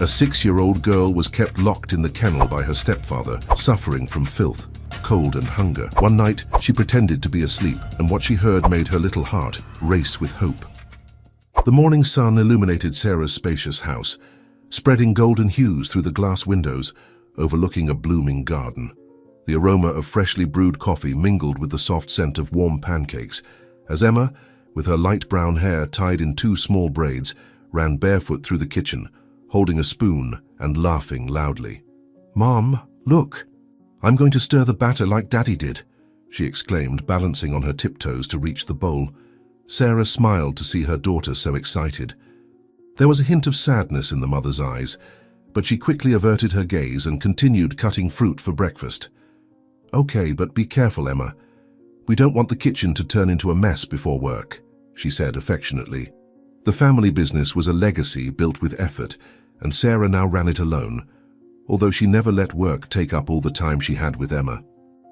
A 6-year-old girl was kept locked in the kennel by her stepfather, suffering from filth, cold and hunger. One night, she pretended to be asleep, and what she heard made her little heart race with hope. The morning sun illuminated Sarah's spacious house, spreading golden hues through the glass windows, overlooking a blooming garden. The aroma of freshly brewed coffee mingled with the soft scent of warm pancakes, as Emma, with her light brown hair tied in 2 small braids, ran barefoot through the kitchen, holding a spoon and laughing loudly. "Mom, look! I'm going to stir the batter like Daddy did," she exclaimed, balancing on her tiptoes to reach the bowl. Sarah smiled to see her daughter so excited. There was a hint of sadness in the mother's eyes, but she quickly averted her gaze and continued cutting fruit for breakfast. "Okay, but be careful, Emma. We don't want the kitchen to turn into a mess before work," she said affectionately. The family business was a legacy built with effort, and Sarah now ran it alone, although she never let work take up all the time she had with Emma.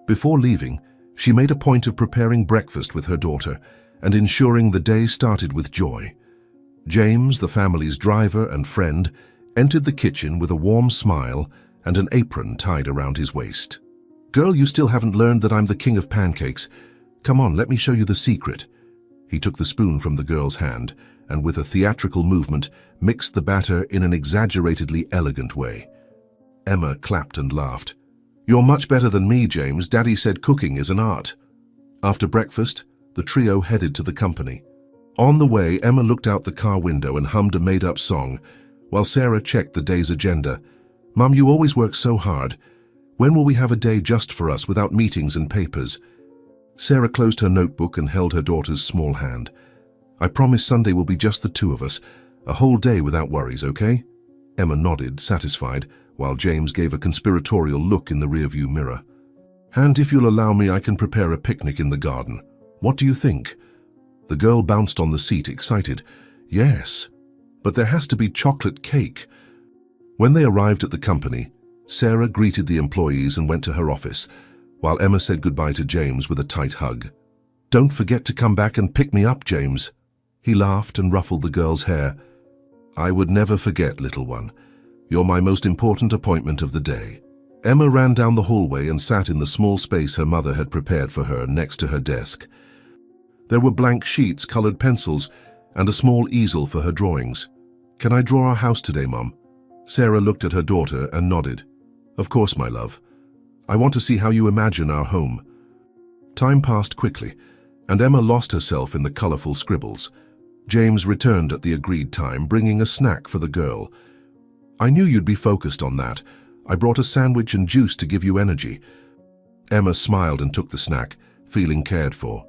Before leaving, she made a point of preparing breakfast with her daughter and ensuring the day started with joy. James, the family's driver and friend, entered the kitchen with a warm smile and an apron tied around his waist. "Girl, you still haven't learned that I'm the king of pancakes. Come on, let me show you the secret." He took the spoon from the girl's hand and with a theatrical movement mixed the batter in an exaggeratedly elegant way. Emma clapped and laughed. "You're much better than me, James. Daddy said cooking is an art." After breakfast, the trio headed to the company. On the way, Emma looked out the car window and hummed a made-up song, while Sarah checked the day's agenda. "Mum, you always work so hard. When will we have a day just for us without meetings and papers?" Sarah closed her notebook and held her daughter's small hand. "I promise Sunday will be just the 2 of us. A whole day without worries, okay?" Emma nodded, satisfied, while James gave a conspiratorial look in the rearview mirror. "And if you'll allow me, I can prepare a picnic in the garden. What do you think?" The girl bounced on the seat, excited. "Yes, but there has to be chocolate cake." When they arrived at the company, Sarah greeted the employees and went to her office, while Emma said goodbye to James with a tight hug. "Don't forget to come back and pick me up, James." He laughed and ruffled the girl's hair. "I would never forget, little one. You're my most important appointment of the day." Emma ran down the hallway and sat in the small space her mother had prepared for her next to her desk. There were blank sheets, colored pencils, and a small easel for her drawings. "Can I draw our house today, Mom?" Sarah looked at her daughter and nodded. "Of course, my love. I want to see how you imagine our home." Time passed quickly, and Emma lost herself in the colorful scribbles. James returned at the agreed time, bringing a snack for the girl. "I knew you'd be focused on that. I brought a sandwich and juice to give you energy." Emma smiled and took the snack, feeling cared for.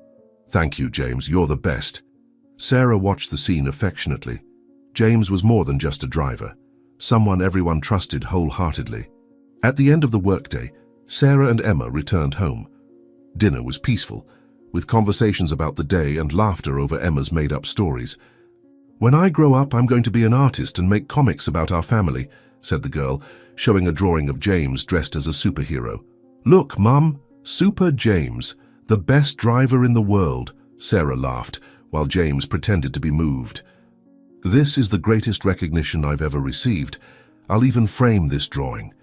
"Thank you, James. You're the best." Sarah watched the scene affectionately. James was more than just a driver, someone everyone trusted wholeheartedly. At the end of the workday, Sarah and Emma returned home. Dinner was peaceful, with conversations about the day and laughter over Emma's made-up stories. "When I grow up, I'm going to be an artist and make comics about our family," said the girl, showing a drawing of James dressed as a superhero. "Look, Mum, Super James, the best driver in the world," Sarah laughed, while James pretended to be moved. "This is the greatest recognition I've ever received. I'll even frame this drawing."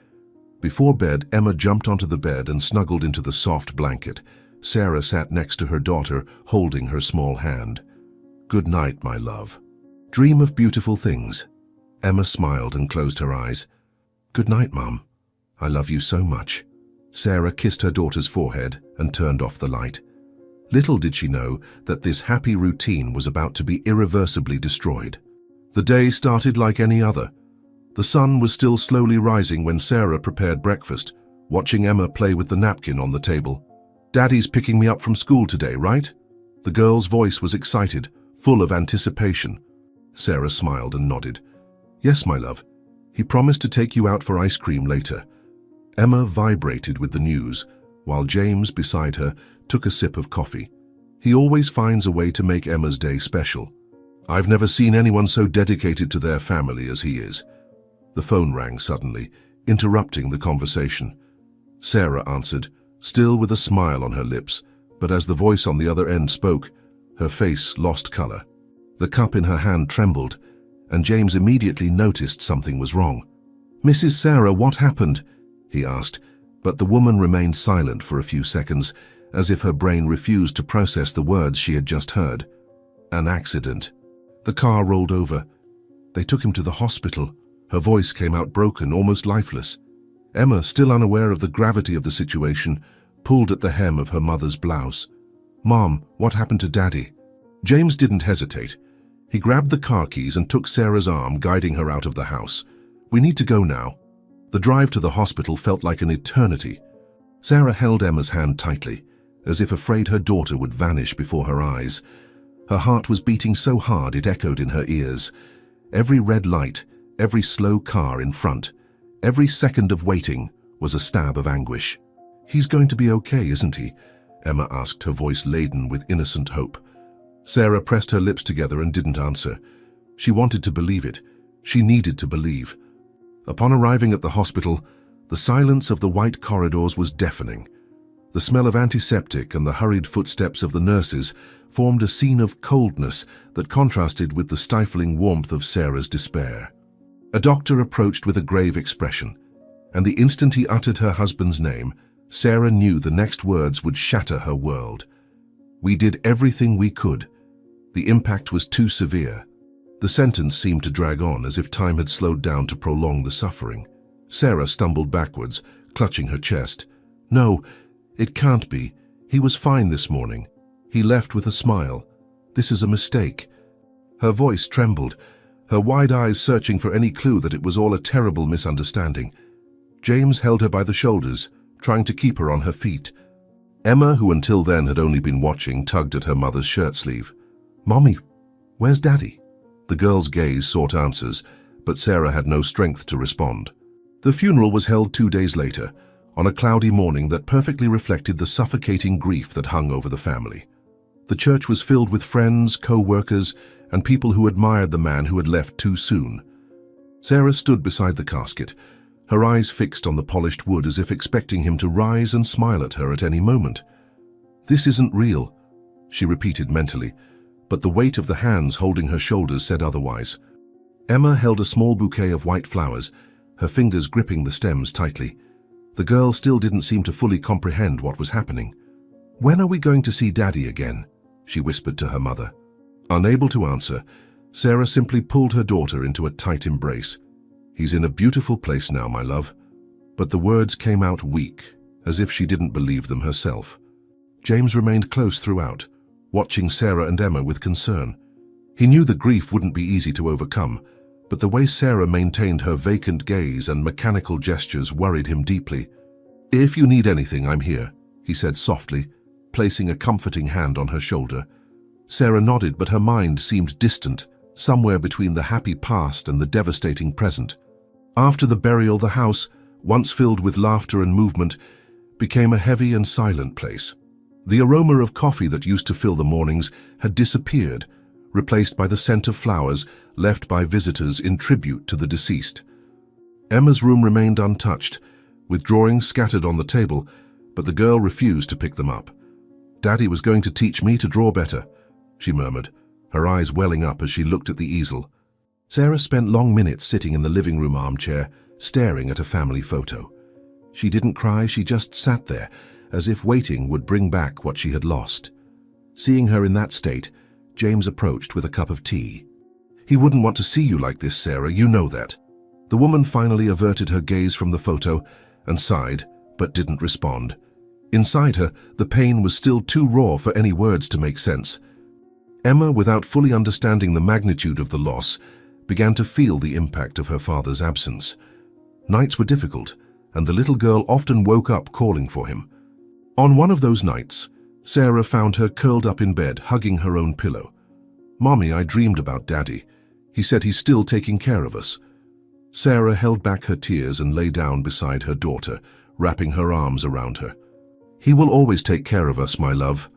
Before bed, Emma jumped onto the bed and snuggled into the soft blanket. Sarah sat next to her daughter, holding her small hand. "Good night, my love. Dream of beautiful things." Emma smiled and closed her eyes. "Good night, Mum. I love you so much." Sarah kissed her daughter's forehead and turned off the light. Little did she know that this happy routine was about to be irreversibly destroyed. The day started like any other. The sun was still slowly rising when Sarah prepared breakfast, watching Emma play with the napkin on the table. "Daddy's picking me up from school today, right?" The girl's voice was excited, full of anticipation. Sarah smiled and nodded. "Yes, my love. He promised to take you out for ice cream later." Emma vibrated with the news, while James, beside her, took a sip of coffee. He always finds a way to make Emma's day special. "I've never seen anyone so dedicated to their family as he is." The phone rang suddenly, interrupting the conversation. Sarah answered, still with a smile on her lips, but as the voice on the other end spoke, her face lost color. The cup in her hand trembled, and James immediately noticed something was wrong. "Mrs. Sarah, what happened?" he asked, but the woman remained silent for a few seconds, as if her brain refused to process the words she had just heard. "An accident. The car rolled over. They took him to the hospital." Her voice came out broken, almost lifeless. Emma, still unaware of the gravity of the situation, pulled at the hem of her mother's blouse. "Mom, what happened to Daddy?" James didn't hesitate. He grabbed the car keys and took Sarah's arm, guiding her out of the house. "We need to go now." The drive to the hospital felt like an eternity. Sarah held Emma's hand tightly, as if afraid her daughter would vanish before her eyes. Her heart was beating so hard it echoed in her ears. Every red light, every slow car in front, every second of waiting was a stab of anguish. "He's going to be okay, isn't he?" Emma asked, her voice laden with innocent hope. Sarah pressed her lips together and didn't answer. She wanted to believe it. She needed to believe. Upon arriving at the hospital, the silence of the white corridors was deafening. The smell of antiseptic and the hurried footsteps of the nurses formed a scene of coldness that contrasted with the stifling warmth of Sarah's despair. A doctor approached with a grave expression, and the instant he uttered her husband's name, Sarah knew the next words would shatter her world. "We did everything we could. The impact was too severe." The sentence seemed to drag on, as if time had slowed down to prolong the suffering. Sarah stumbled backwards, clutching her chest. "No, it can't be. He was fine this morning. He left with a smile. This is a mistake." Her voice trembled, her wide eyes searching for any clue that it was all a terrible misunderstanding. James held her by the shoulders, trying to keep her on her feet. Emma, who until then had only been watching, tugged at her mother's shirt sleeve. "Mommy, where's Daddy?" The girl's gaze sought answers, but Sarah had no strength to respond. The funeral was held 2 days later, on a cloudy morning that perfectly reflected the suffocating grief that hung over the family. The church was filled with friends, co-workers, and people who admired the man who had left too soon. Sarah stood beside the casket, her eyes fixed on the polished wood as if expecting him to rise and smile at her at any moment. "This isn't real," she repeated mentally, but the weight of the hands holding her shoulders said otherwise. Emma held a small bouquet of white flowers, her fingers gripping the stems tightly. The girl still didn't seem to fully comprehend what was happening. "When are we going to see Daddy again?" she whispered to her mother. Unable to answer, Sarah simply pulled her daughter into a tight embrace. "He's in a beautiful place now, my love." But the words came out weak, as if she didn't believe them herself. James remained close throughout, watching Sarah and Emma with concern. He knew the grief wouldn't be easy to overcome, but the way Sarah maintained her vacant gaze and mechanical gestures worried him deeply. "If you need anything, I'm here," he said softly, placing a comforting hand on her shoulder. Sarah nodded, but her mind seemed distant, somewhere between the happy past and the devastating present. After the burial, the house, once filled with laughter and movement, became a heavy and silent place. The aroma of coffee that used to fill the mornings had disappeared, replaced by the scent of flowers left by visitors in tribute to the deceased. Emma's room remained untouched, with drawings scattered on the table, but the girl refused to pick them up. "Daddy was going to teach me to draw better," she murmured, her eyes welling up as she looked at the easel. Sarah spent long minutes sitting in the living room armchair, staring at a family photo. She didn't cry, she just sat there, as if waiting would bring back what she had lost. Seeing her in that state, James approached with a cup of tea. "He wouldn't want to see you like this, Sarah, you know that." The woman finally averted her gaze from the photo and sighed, but didn't respond. Inside her, the pain was still too raw for any words to make sense. Emma, without fully understanding the magnitude of the loss, began to feel the impact of her father's absence. Nights were difficult, and the little girl often woke up calling for him. On one of those nights, Sarah found her curled up in bed, hugging her own pillow. "Mommy, I dreamed about Daddy. He said he's still taking care of us." Sarah held back her tears and lay down beside her daughter, wrapping her arms around her. "He will always take care of us, my love.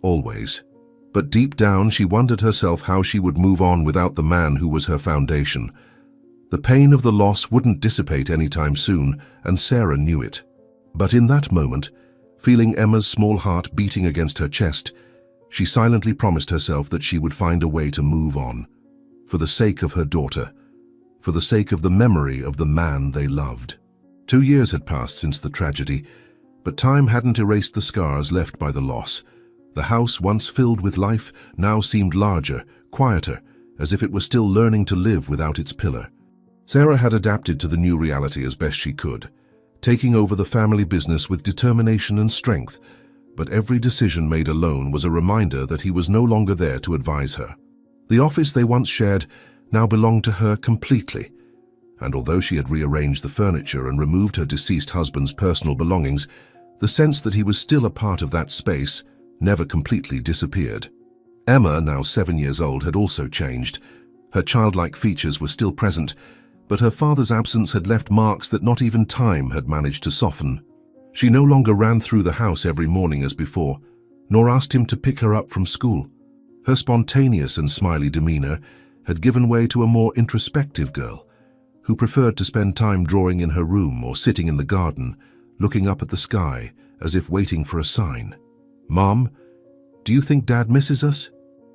Always." But deep down, she wondered herself how she would move on without the man who was her foundation. The pain of the loss wouldn't dissipate anytime soon, and Sarah knew it. But in that moment, feeling Emma's small heart beating against her chest, she silently promised herself that she would find a way to move on. for the sake of her daughter, for the sake of the memory of the man they loved. 2 years had passed since the tragedy, but time hadn't erased the scars left by the loss. The house, once filled with life, now seemed larger, quieter, as if it were still learning to live without its pillar. Sarah had adapted to the new reality as best she could, taking over the family business with determination and strength, but every decision made alone was a reminder that he was no longer there to advise her. The office they once shared now belonged to her completely, and although she had rearranged the furniture and removed her deceased husband's personal belongings, the sense that he was still a part of that space never completely disappeared. Emma, now 7 years old, had also changed. Her childlike features were still present, but her father's absence had left marks that not even time had managed to soften. She no longer ran through the house every morning as before, nor asked him to pick her up from school. Her spontaneous and smiley demeanor had given way to a more introspective girl, who preferred to spend time drawing in her room or sitting in the garden, looking up at the sky as if waiting for a sign. "Mom, do you think Dad misses us?"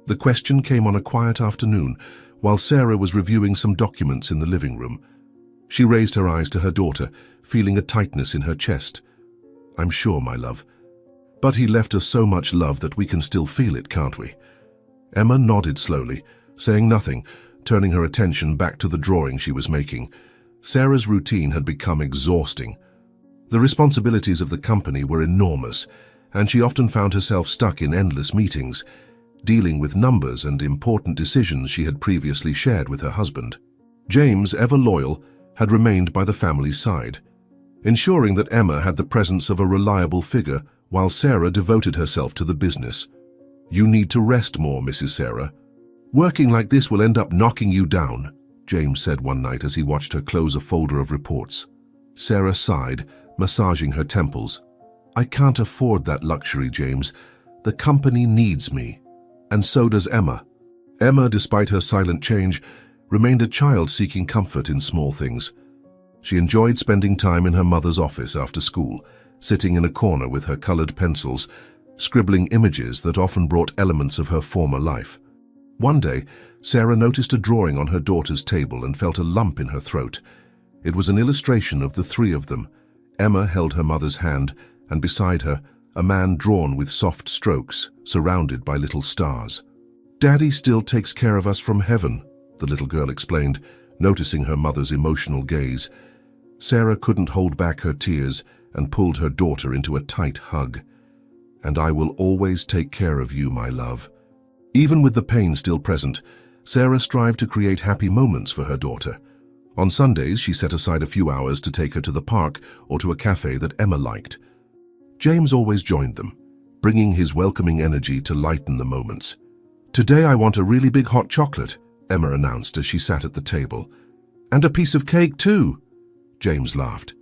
The question came on a quiet afternoon while Sarah was reviewing some documents in the living room. She raised her eyes to her daughter, feeling a tightness in her chest. "I'm sure, my love. But he left us so much love that we can still feel it, can't we?" Emma nodded slowly, saying nothing, turning her attention back to the drawing she was making. Sarah's routine had become exhausting. The responsibilities of the company were enormous, and she often found herself stuck in endless meetings, dealing with numbers and important decisions she had previously shared with her husband. James, ever loyal, had remained by the family's side, ensuring that Emma had the presence of a reliable figure while Sarah devoted herself to the business. "You need to rest more, Mrs. Sarah. Working like this will end up knocking you down," James said one night as he watched her close a folder of reports. Sarah sighed, massaging her temples. "I can't afford that luxury, James. The company needs me. And so does Emma." Emma, despite her silent change, remained a child seeking comfort in small things. She enjoyed spending time in her mother's office after school, sitting in a corner with her colored pencils, scribbling images that often brought elements of her former life. One day, Sarah noticed a drawing on her daughter's table and felt a lump in her throat. It was an illustration of the three of them. Emma held her mother's hand, and beside her, a man drawn with soft strokes, surrounded by little stars. "Daddy still takes care of us from heaven," the little girl explained, noticing her mother's emotional gaze. Sarah couldn't hold back her tears and pulled her daughter into a tight hug. "And I will always take care of you, my love." Even with the pain still present, Sarah strived to create happy moments for her daughter. On Sundays, she set aside a few hours to take her to the park or to a cafe that Emma liked. James always joined them, bringing his welcoming energy to lighten the moments. "Today I want a really big hot chocolate," Emma announced as she sat at the table. "And a piece of cake too," James laughed.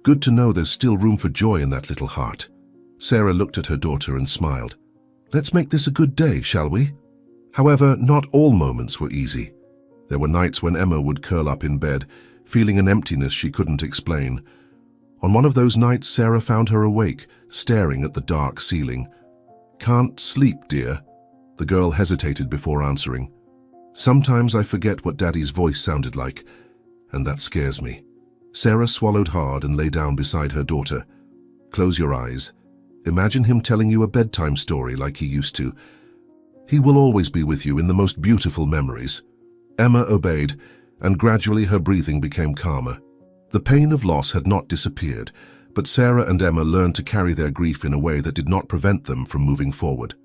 "Good to know there's still room for joy in that little heart." Sarah looked at her daughter and smiled. "Let's make this a good day, shall we?" However, not all moments were easy. There were nights when Emma would curl up in bed, feeling an emptiness she couldn't explain. On one of those nights, Sarah found her awake, staring at the dark ceiling. "Can't sleep, dear?" The girl hesitated before answering. "Sometimes I forget what Daddy's voice sounded like, and that scares me." Sarah swallowed hard and lay down beside her daughter. "Close your eyes. Imagine him telling you a bedtime story like he used to. He will always be with you in the most beautiful memories." Emma obeyed, and gradually her breathing became calmer. The pain of loss had not disappeared, but Sarah and Emma learned to carry their grief in a way that did not prevent them from moving forward.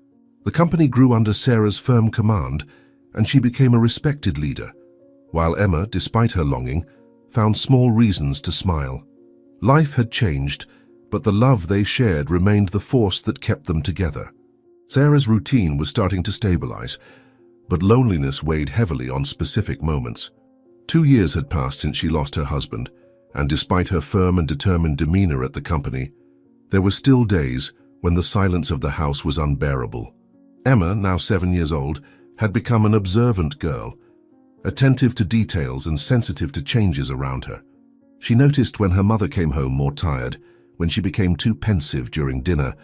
The company grew under Sarah's firm command, and she became a respected leader, while Emma, despite her longing, found small reasons to smile. Life had changed, but the love they shared remained the force that kept them together. Sarah's routine was starting to stabilize, but loneliness weighed heavily on specific moments. 2 years had passed since she lost her husband, and despite her firm and determined demeanor at the company, there were still days when the silence of the house was unbearable. Emma, now 7 years old, had become an observant girl, attentive to details and sensitive to changes around her. She noticed when her mother came home more tired, when she became too pensive during dinner,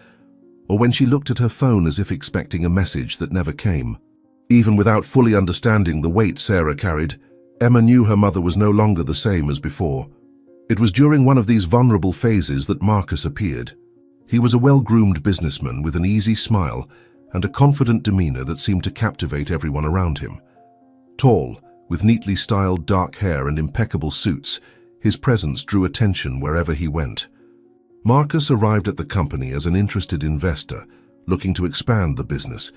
or when she looked at her phone as if expecting a message that never came. Even without fully understanding the weight Sarah carried, Emma knew her mother was no longer the same as before. It was during one of these vulnerable phases that Marcus appeared. He was a well-groomed businessman with an easy smile and a confident demeanor that seemed to captivate everyone around him. Tall, with neatly styled dark hair and impeccable suits, his presence drew attention wherever he went. Marcus arrived at the company as an interested investor, looking to expand the business,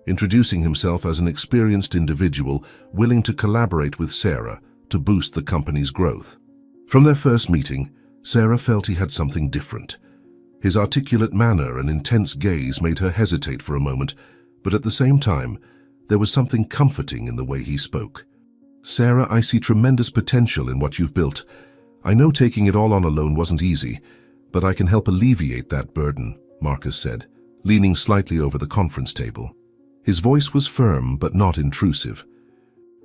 introducing himself as an experienced individual willing to collaborate with Sarah to boost the company's growth. From their first meeting, Sarah felt he had something different. His articulate manner and intense gaze made her hesitate for a moment, but at the same time, there was something comforting in the way he spoke. "Sarah, I see tremendous potential in what you've built. I know taking it all on alone wasn't easy, but I can help alleviate that burden," Marcus said, leaning slightly over the conference table. His voice was firm but not intrusive.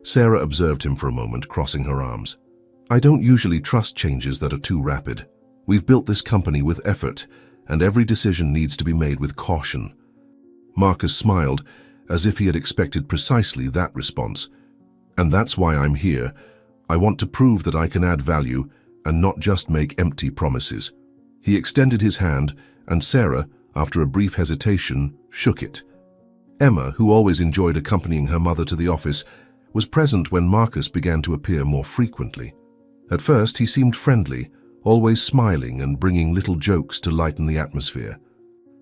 Sarah observed him for a moment, crossing her arms. "I don't usually trust changes that are too rapid. We've built this company with effort, and every decision needs to be made with caution." Marcus smiled, as if he had expected precisely that response. "And that's why I'm here. I want to prove that I can add value and not just make empty promises." He extended his hand, and Sarah, after a brief hesitation, shook it. Emma, who always enjoyed accompanying her mother to the office, was present when Marcus began to appear more frequently. At first, he seemed friendly, always smiling and bringing little jokes to lighten the atmosphere.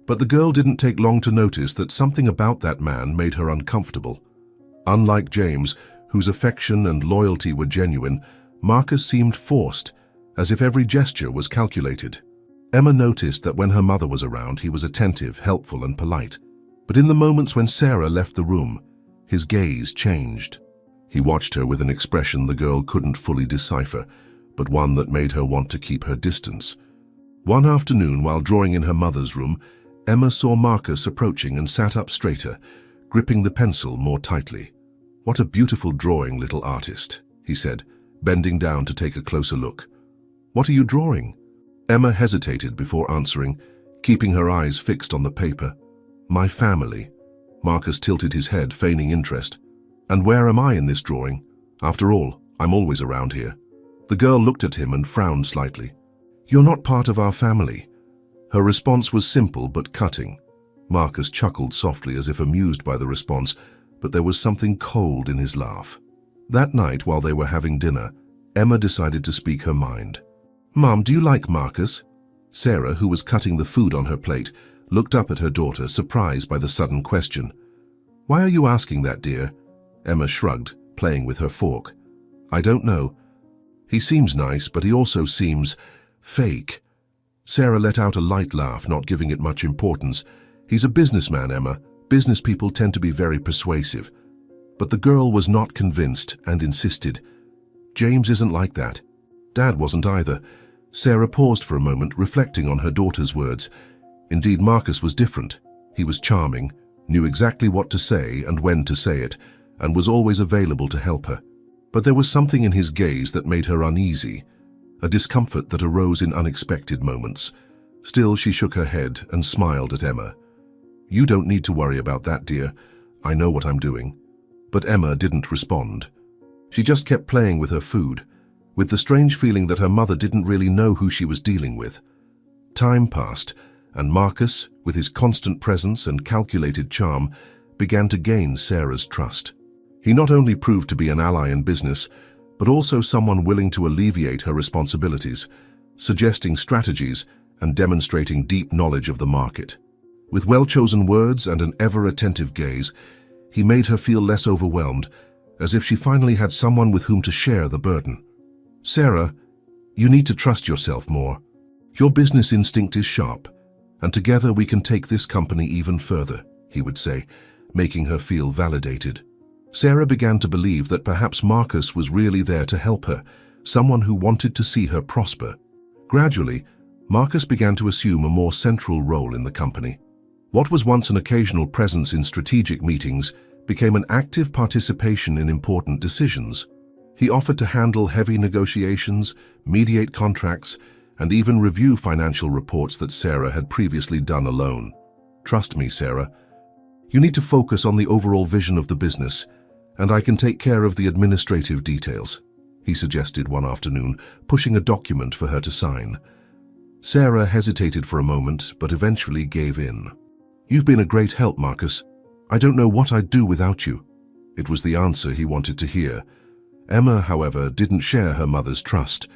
But the girl didn't take long to notice that something about that man made her uncomfortable. Unlike James, whose affection and loyalty were genuine, Marcus seemed forced, as if every gesture was calculated. Emma noticed that when her mother was around, he was attentive, helpful, and polite. But in the moments when Sarah left the room, his gaze changed. He watched her with an expression the girl couldn't fully decipher, but one that made her want to keep her distance. One afternoon, while drawing in her mother's room, Emma saw Marcus approaching and sat up straighter, gripping the pencil more tightly. "What a beautiful drawing, little artist," he said, bending down to take a closer look. "What are you drawing?" Emma hesitated before answering, keeping her eyes fixed on the paper. "My family." Marcus tilted his head, feigning interest. "And where am I in this drawing? After all, I'm always around here." The girl looked at him and frowned slightly. "You're not part of our family." Her response was simple but cutting. Marcus chuckled softly as if amused by the response, but there was something cold in his laugh. That night, while they were having dinner, Emma decided to speak her mind. "Mom, do you like Marcus?" Sarah, who was cutting the food on her plate, looked up at her daughter, surprised by the sudden question. "Why are you asking that, dear?" Emma shrugged, playing with her fork. "I don't know. He seems nice, but he also seems fake." Sarah let out a light laugh, not giving it much importance. "He's a businessman, Emma. Business people tend to be very persuasive." But the girl was not convinced and insisted. "James isn't like that. Dad wasn't either." Sarah paused for a moment, reflecting on her daughter's words. Indeed, Marcus was different. He was charming, knew exactly what to say and when to say it, and was always available to help her. But there was something in his gaze that made her uneasy, a discomfort that arose in unexpected moments. Still, she shook her head and smiled at Emma. "You don't need to worry about that, dear. I know what I'm doing." But Emma didn't respond. She just kept playing with her food, with the strange feeling that her mother didn't really know who she was dealing with. Time passed, and Marcus, with his constant presence and calculated charm, began to gain Sarah's trust. He not only proved to be an ally in business, but also someone willing to alleviate her responsibilities, suggesting strategies and demonstrating deep knowledge of the market. With well-chosen words and an ever-attentive gaze, he made her feel less overwhelmed, as if she finally had someone with whom to share the burden. "Sarah, you need to trust yourself more. Your business instinct is sharp, and together we can take this company even further," he would say, making her feel validated. Sarah began to believe that perhaps Marcus was really there to help her, someone who wanted to see her prosper. Gradually, Marcus began to assume a more central role in the company. What was once an occasional presence in strategic meetings became an active participation in important decisions. He offered to handle heavy negotiations, mediate contracts, and even review financial reports that Sarah had previously done alone. "Trust me, Sarah. You need to focus on the overall vision of the business, and I can take care of the administrative details," he suggested one afternoon, pushing a document for her to sign. Sarah hesitated for a moment, but eventually gave in. "You've been a great help, Marcus. I don't know what I'd do without you." It was the answer he wanted to hear. Emma, however, didn't share her mother's trust.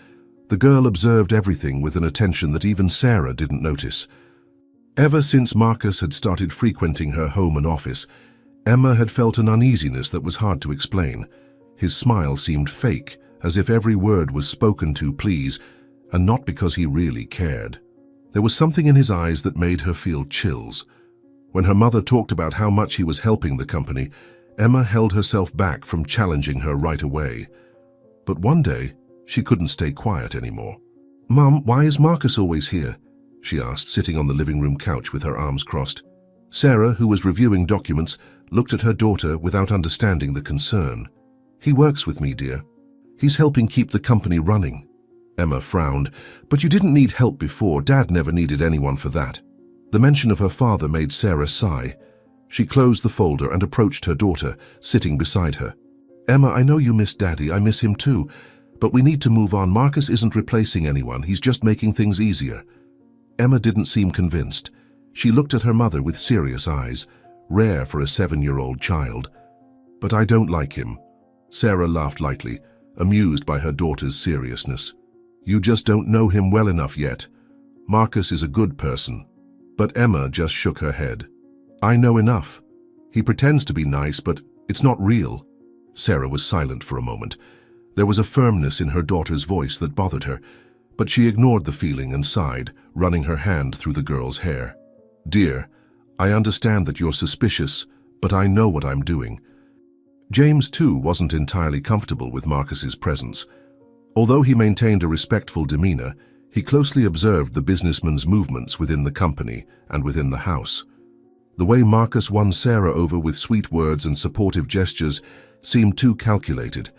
The girl observed everything with an attention that even Sarah didn't notice. Ever since Marcus had started frequenting her home and office, Emma had felt an uneasiness that was hard to explain. His smile seemed fake, as if every word was spoken to please, and not because he really cared. There was something in his eyes that made her feel chills. When her mother talked about how much he was helping the company, Emma held herself back from challenging her right away. But one day, she couldn't stay quiet anymore. "Mum, why is Marcus always here?" she asked, sitting on the living room couch with her arms crossed. Sarah, who was reviewing documents, looked at her daughter without understanding the concern. "He works with me, dear. He's helping keep the company running." Emma frowned. "But you didn't need help before. Dad never needed anyone for that." The mention of her father made Sarah sigh. She closed the folder and approached her daughter, sitting beside her. "Emma, I know you miss Daddy. I miss him too. But we need to move on. Marcus isn't replacing anyone. He's just making things easier." Emma didn't seem convinced. She looked at her mother with serious eyes, rare for a 7-year-old child. "But I don't like him." Sarah laughed lightly, amused by her daughter's seriousness. "You just don't know him well enough yet. Marcus is a good person." But Emma just shook her head. "I know enough. He pretends to be nice, but it's not real." Sarah was silent for a moment. There was a firmness in her daughter's voice that bothered her, but she ignored the feeling and sighed, running her hand through the girl's hair. "Dear, I understand that you're suspicious, but I know what I'm doing." James, too, wasn't entirely comfortable with Marcus's presence. Although he maintained a respectful demeanor, he closely observed the businessman's movements within the company and within the house. The way Marcus won Sarah over with sweet words and supportive gestures seemed too calculated.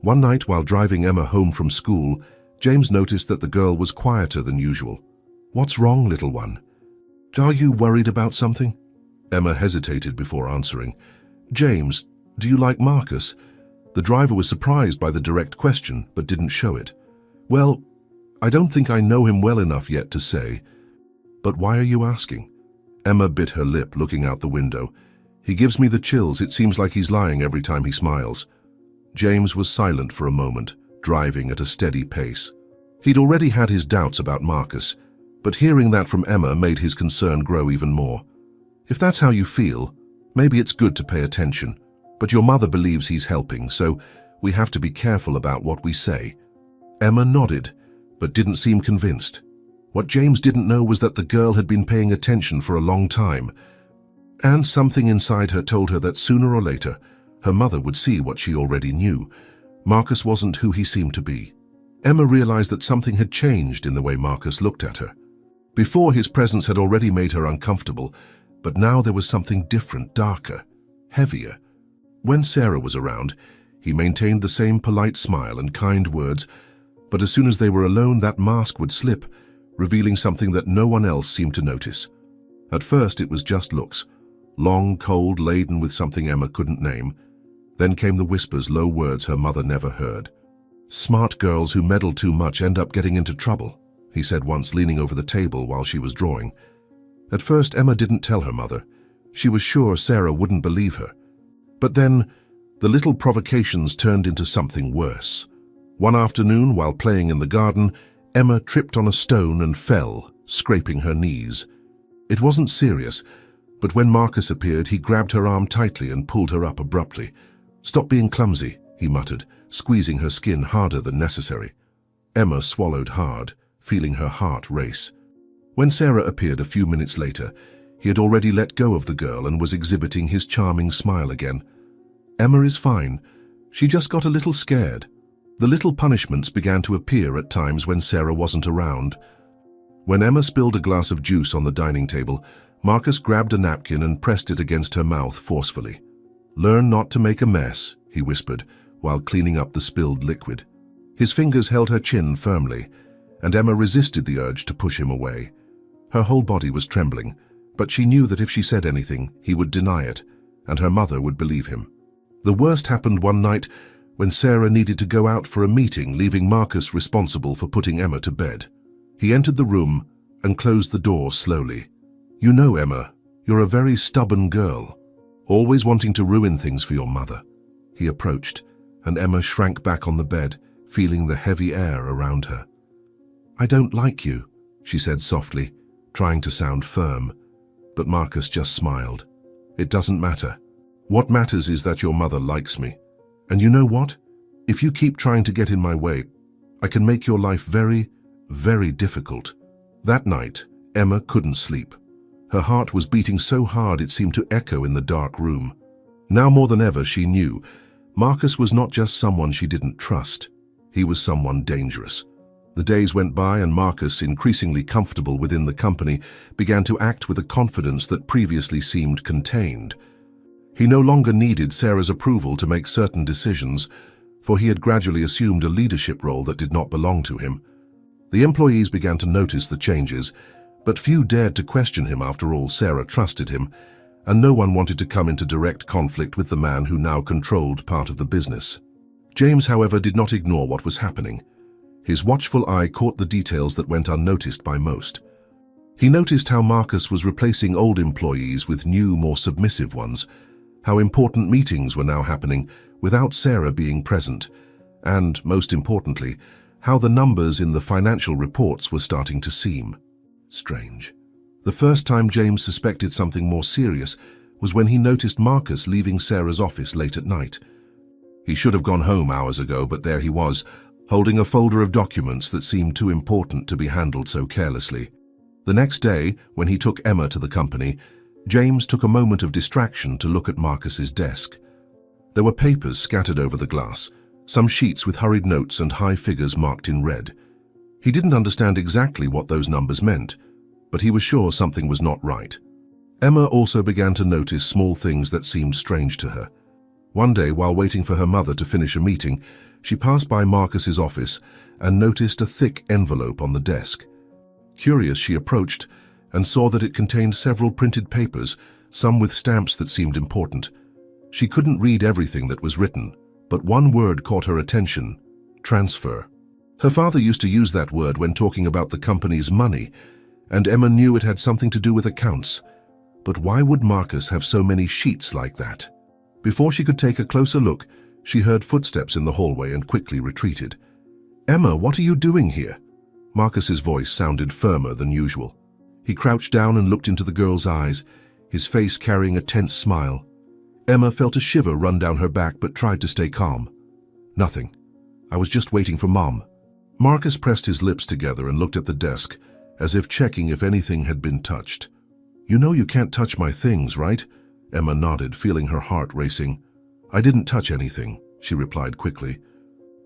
One night, while driving Emma home from school, James noticed that the girl was quieter than usual. "What's wrong, little one? Are you worried about something?" Emma hesitated before answering. "James, do you like Marcus?" The driver was surprised by the direct question, but didn't show it. "Well, I don't think I know him well enough yet to say." "But why are you asking?" Emma bit her lip, looking out the window. "He gives me the chills. It seems like he's lying every time he smiles." James was silent for a moment, driving at a steady pace. He'd already had his doubts about Marcus, but hearing that from Emma made his concern grow even more. "If that's how you feel, maybe it's good to pay attention. But your mother believes he's helping, so we have to be careful about what we say." Emma nodded, but didn't seem convinced. What James didn't know was that the girl had been paying attention for a long time, and something inside her told her that sooner or later, her mother would see what she already knew. Marcus wasn't who he seemed to be. Emma realized that something had changed in the way Marcus looked at her. Before, his presence had already made her uncomfortable, but now there was something different, darker, heavier. When Sarah was around, he maintained the same polite smile and kind words, but as soon as they were alone, that mask would slip, revealing something that no one else seemed to notice. At first, it was just looks, long, cold, laden with something Emma couldn't name. Then came the whispers, low words her mother never heard. "Smart girls who meddle too much end up getting into trouble," he said once, leaning over the table while she was drawing. At first, Emma didn't tell her mother. She was sure Sarah wouldn't believe her. But then, the little provocations turned into something worse. One afternoon, while playing in the garden, Emma tripped on a stone and fell, scraping her knees. It wasn't serious, but when Marcus appeared, he grabbed her arm tightly and pulled her up abruptly. "Stop being clumsy," he muttered, squeezing her skin harder than necessary. Emma swallowed hard, feeling her heart race. When Sarah appeared a few minutes later, he had already let go of the girl and was exhibiting his charming smile again. "Emma is fine. She just got a little scared." The little punishments began to appear at times when Sarah wasn't around. When Emma spilled a glass of juice on the dining table, Marcus grabbed a napkin and pressed it against her mouth forcefully. "Learn not to make a mess," he whispered, while cleaning up the spilled liquid. His fingers held her chin firmly, and Emma resisted the urge to push him away. Her whole body was trembling, But she knew that if she said anything, he would deny it, and her mother would believe him. The worst happened one night when Sarah needed to go out for a meeting, leaving Marcus responsible for putting Emma to bed. He entered the room and closed the door slowly. "You know, Emma, you're a very stubborn girl, always wanting to ruin things for your mother." He approached, and Emma shrank back on the bed, feeling the heavy air around her. "I don't like you," she said softly, trying to sound firm. But Marcus just smiled. "It doesn't matter. What matters is that your mother likes me. And you know what? If you keep trying to get in my way, I can make your life very, very difficult." That night, Emma couldn't sleep. Her heart was beating so hard it seemed to echo in the dark room. Now more than ever, she knew Marcus was not just someone she didn't trust. He was someone dangerous. The days went by, and Marcus, increasingly comfortable within the company, began to act with a confidence that previously seemed contained. He no longer needed Sarah's approval to make certain decisions, for he had gradually assumed a leadership role that did not belong to him. The employees began to notice the changes, but few dared to question him. After all, Sarah trusted him, and no one wanted to come into direct conflict with the man who now controlled part of the business. James, however, did not ignore what was happening. His watchful eye caught the details that went unnoticed by most. He noticed how Marcus was replacing old employees with new, more submissive ones, how important meetings were now happening without Sarah being present, and, most importantly, how the numbers in the financial reports were starting to seem strange. The first time James suspected something more serious was when he noticed Marcus leaving Sarah's office late at night. He should have gone home hours ago, but there he was, holding a folder of documents that seemed too important to be handled so carelessly. The next day, when he took Emma to the company, James took a moment of distraction to look at Marcus's desk. There were papers scattered over the glass, some sheets with hurried notes and high figures marked in red. He didn't understand exactly what those numbers meant, but he was sure something was not right. Emma also began to notice small things that seemed strange to her. One day, while waiting for her mother to finish a meeting, she passed by Marcus's office and noticed a thick envelope on the desk. Curious, she approached and saw that it contained several printed papers, some with stamps that seemed important. She couldn't read everything that was written, but one word caught her attention: transfer. Her father used to use that word when talking about the company's money, and Emma knew it had something to do with accounts. But why would Marcus have so many sheets like that? Before she could take a closer look, she heard footsteps in the hallway and quickly retreated. "Emma, what are you doing here?" Marcus's voice sounded firmer than usual. He crouched down and looked into the girl's eyes, his face carrying a tense smile. Emma felt a shiver run down her back but tried to stay calm. "Nothing. I was just waiting for Mom." Marcus pressed his lips together and looked at the desk, as if checking if anything had been touched. "You know you can't touch my things, right?" Emma nodded, feeling her heart racing. "I didn't touch anything," she replied quickly.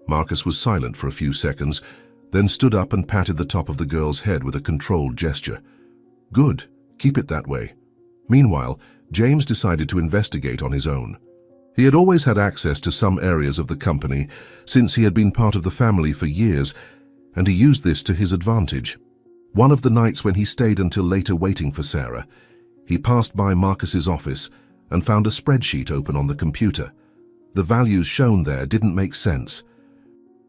Marcus was silent for a few seconds, then stood up and patted the top of the girl's head with a controlled gesture. "Good. Keep it that way." Meanwhile, James decided to investigate on his own. He had always had access to some areas of the company, since he had been part of the family for years, and he used this to his advantage. One of the nights when he stayed until later waiting for Sarah, he passed by Marcus's office and found a spreadsheet open on the computer. The values shown there didn't make sense.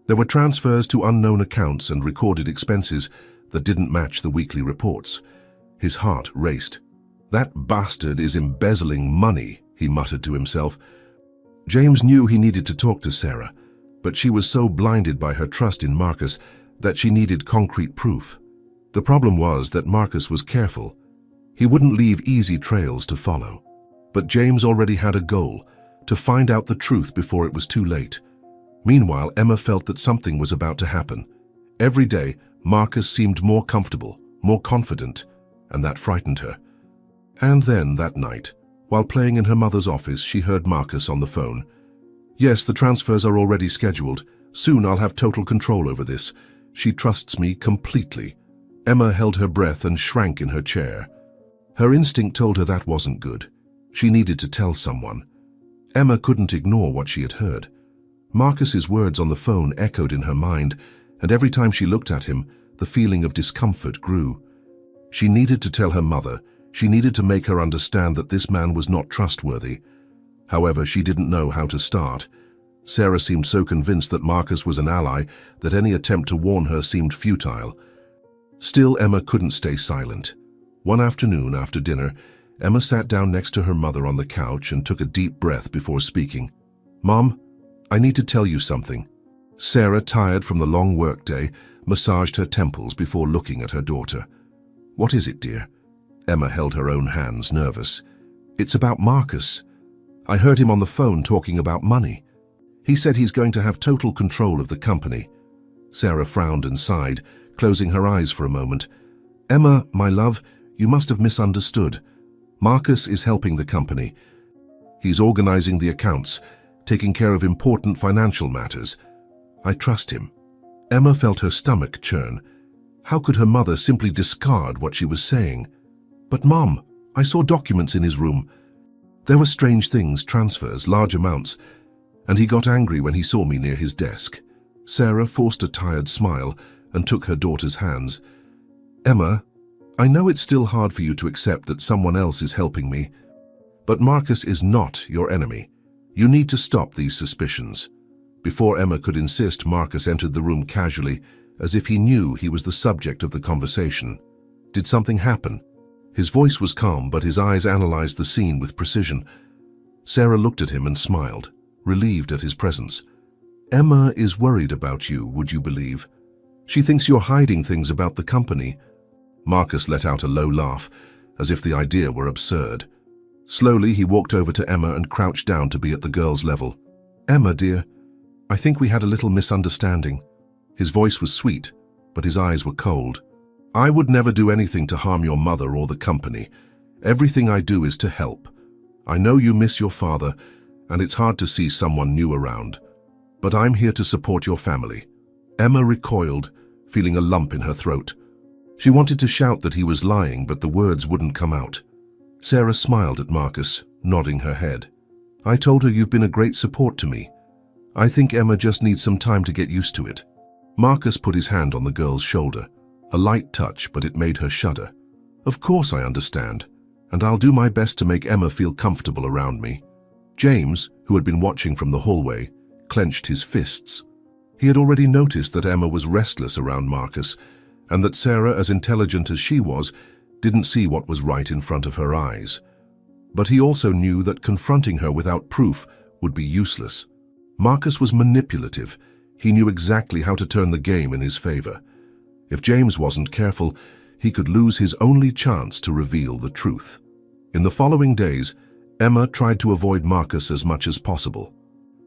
There were transfers to unknown accounts and recorded expenses that didn't match the weekly reports. His heart raced. "That bastard is embezzling money," he muttered to himself. James knew he needed to talk to Sarah, but she was so blinded by her trust in Marcus that she needed concrete proof. The problem was that Marcus was careful. He wouldn't leave easy trails to follow. But James already had a goal: to find out the truth before it was too late. Meanwhile, Emma felt that something was about to happen. Every day, Marcus seemed more comfortable, more confident, and that frightened her. And then, that night, while playing in her mother's office, she heard Marcus on the phone. "Yes, the transfers are already scheduled. Soon I'll have total control over this. She trusts me completely." Emma held her breath and shrank in her chair. Her instinct told her that wasn't good. She needed to tell someone. Emma couldn't ignore what she had heard. Marcus's words on the phone echoed in her mind, and every time she looked at him, the feeling of discomfort grew. She needed to tell her mother. She needed to make her understand that this man was not trustworthy. However, she didn't know how to start. Sarah seemed so convinced that Marcus was an ally that any attempt to warn her seemed futile. Still, Emma couldn't stay silent. One afternoon after dinner, Emma sat down next to her mother on the couch and took a deep breath before speaking. "Mom, I need to tell you something." Sarah, tired from the long workday, massaged her temples before looking at her daughter. "What is it, dear?" Emma held her own hands, nervous. "It's about Marcus. I heard him on the phone talking about money. He said he's going to have total control of the company." Sarah frowned and sighed, closing her eyes for a moment. "Emma, my love, you must have misunderstood. Marcus is helping the company. He's organizing the accounts, taking care of important financial matters. I trust him." Emma felt her stomach churn. How could her mother simply discard what she was saying? "But Mom, I saw documents in his room. There were strange things, transfers, large amounts, and he got angry when he saw me near his desk." Sarah forced a tired smile and took her daughter's hands. "Emma, I know it's still hard for you to accept that someone else is helping me, but Marcus is not your enemy. You need to stop these suspicions." Before Emma could insist, Marcus entered the room casually, as if he knew he was the subject of the conversation. "Did something happen?" His voice was calm, but his eyes analyzed the scene with precision. Sarah looked at him and smiled, relieved at his presence. "Emma is worried about you, would you believe? She thinks you're hiding things about the company." Marcus let out a low laugh, as if the idea were absurd. Slowly, he walked over to Emma and crouched down to be at the girl's level. "Emma, dear, I think we had a little misunderstanding." His voice was sweet, but his eyes were cold. "I would never do anything to harm your mother or the company. Everything I do is to help. I know you miss your father, and it's hard to see someone new around. But I'm here to support your family." Emma recoiled, feeling a lump in her throat. She wanted to shout that he was lying, but the words wouldn't come out. Sarah smiled at Marcus, nodding her head. "I told her you've been a great support to me. I think Emma just needs some time to get used to it." Marcus put his hand on the girl's shoulder. A light touch, but it made her shudder. "Of course I understand, and I'll do my best to make Emma feel comfortable around me." James, who had been watching from the hallway, clenched his fists. He had already noticed that Emma was restless around Marcus, and that Sarah, as intelligent as she was, didn't see what was right in front of her eyes. But he also knew that confronting her without proof would be useless. Marcus was manipulative. He knew exactly how to turn the game in his favor. If James wasn't careful, he could lose his only chance to reveal the truth. In the following days, Emma tried to avoid Marcus as much as possible.